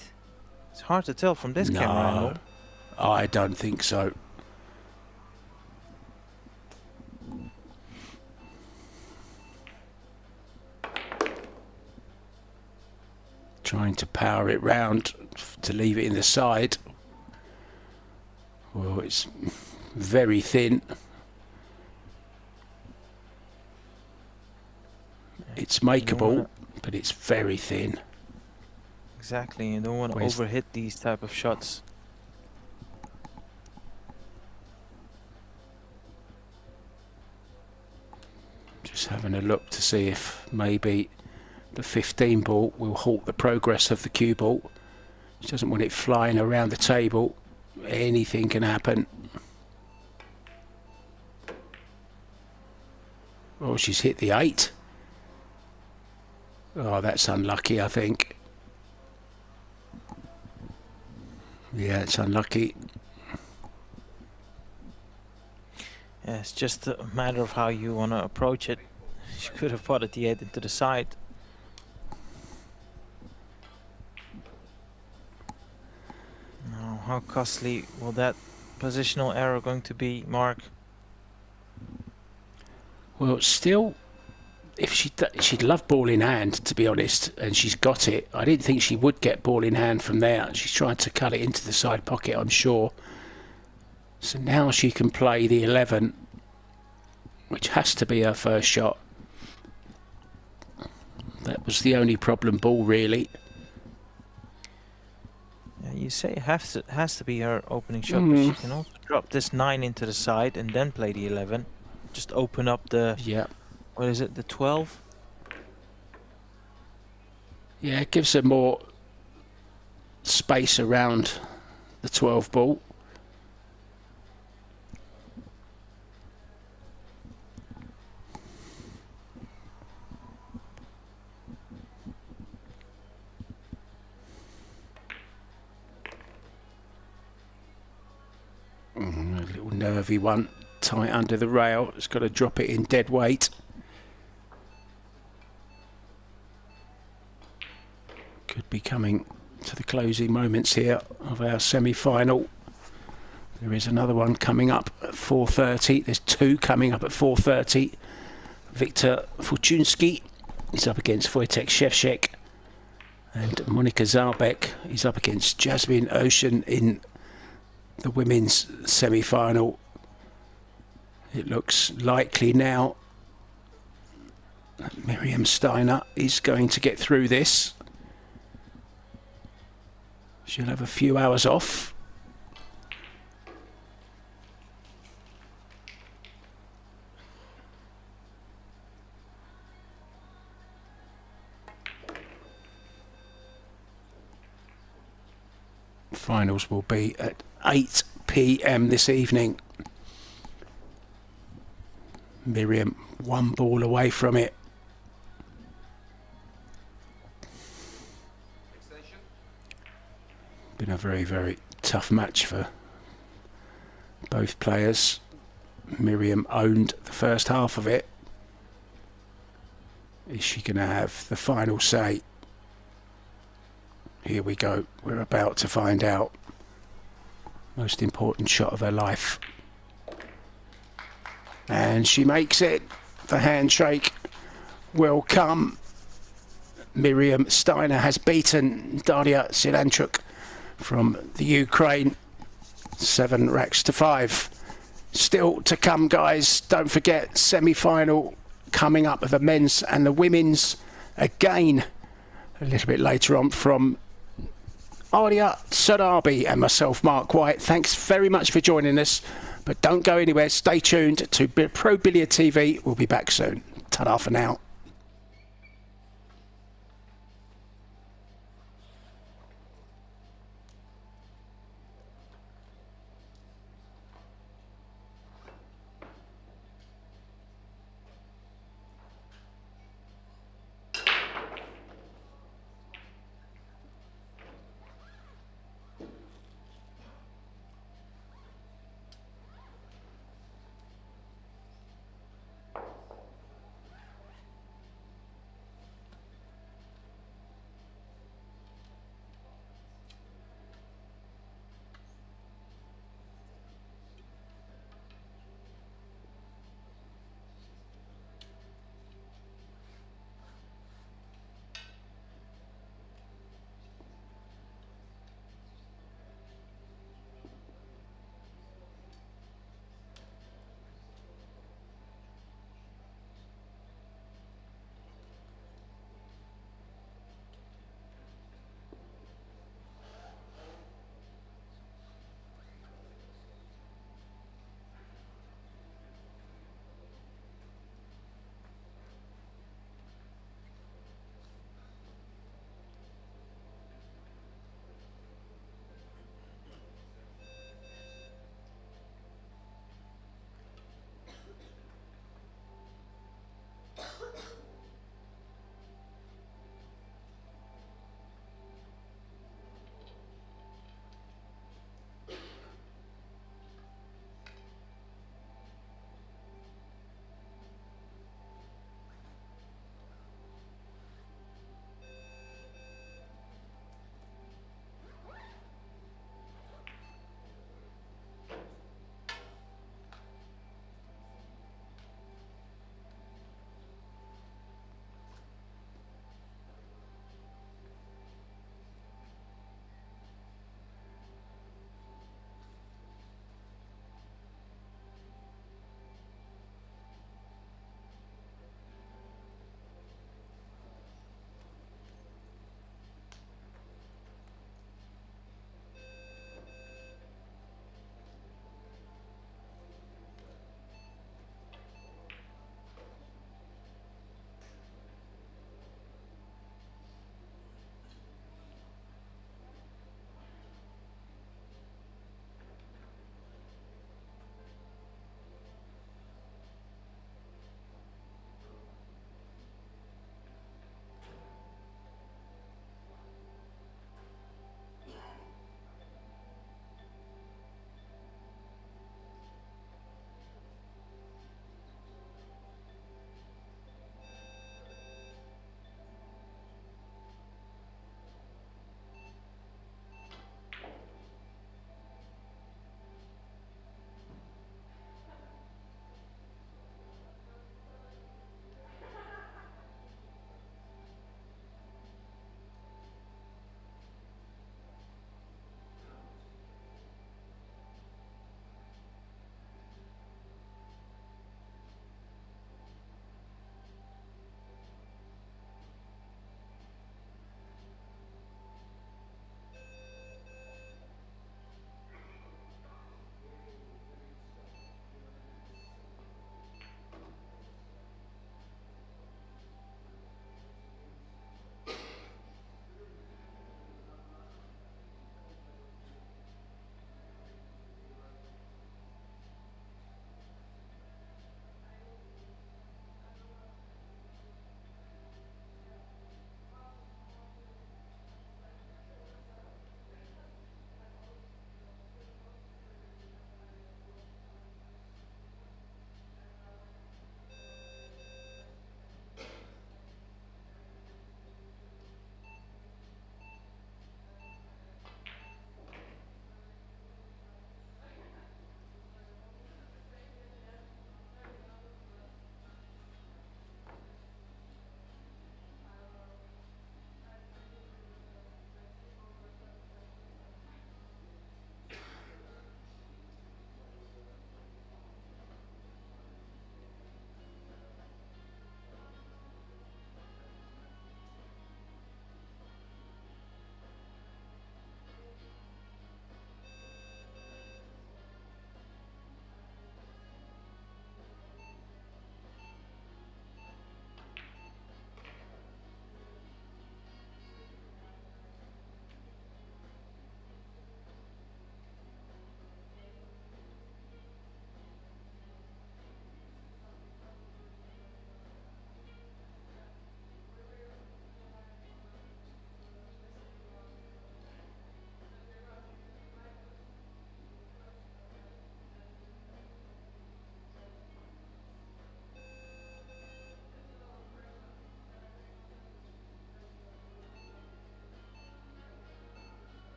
It's hard to tell from this camera angle. I don't think so. Trying to power it round to leave it in the side. Well, it's very thin. It's makeable, but it's very thin. Exactly, you don't want to overhit these type of shots. Just having a look to see if maybe the 15 ball will halt the progress of the cue ball. She doesn't want it flying around the table. Anything can happen. Oh, she's hit the 8. Oh, that's unlucky, I think. Yeah, it's unlucky. Yeah, it's just a matter of how you want to approach it. She could have putted the 8 into the side. Now, how costly will that positional error going to be, Mark? Well, still, if she'd love ball in hand, to be honest, and she's got it. I didn't think she would get ball in hand from there. She's trying to cut it into the side pocket, I'm sure. So now she can play the 11, which has to be her first shot. That was the only problem ball, really. Yeah, you say it has to be her opening shot, but she can also drop this 9 into the side and then play the 11. Just open up the, what is it, the 12? Yeah, it gives her more space around the 12 ball. A little nervy one, tight under the rail. It's got to drop it in dead weight. Could be coming to the closing moments here of our semi-final. There is another one coming up at 4:30. There's 2 coming up at 4:30. Viktor Fortunski is up against Wojtek Szewczak, and Monika Zalbek is up against Jasmine Ocean in the women's semi-final. It looks likely now that Miriam Steiner is going to get through this. She'll have a few hours off. Finals will be at 8 p.m. this evening. Miriam 1 ball away from it. Been a very, very tough match for both players. Miriam owned the first half of it. Is she going to have the final say? Here we go. We're about to find out. Most important shot of her life. And she makes it. The handshake will come. Miriam Steiner has beaten DARIA SIRANCHUK from the Ukraine. 7 racks to 5. Still to come, guys. Don't forget, semi-final coming up of the men's and the women's again a little bit later on from Arya Sarabi and myself, Mark White. Thanks very much for joining us. But don't go anywhere. Stay tuned to Pro Billiard TV. We'll be back soon. Ta-da for now.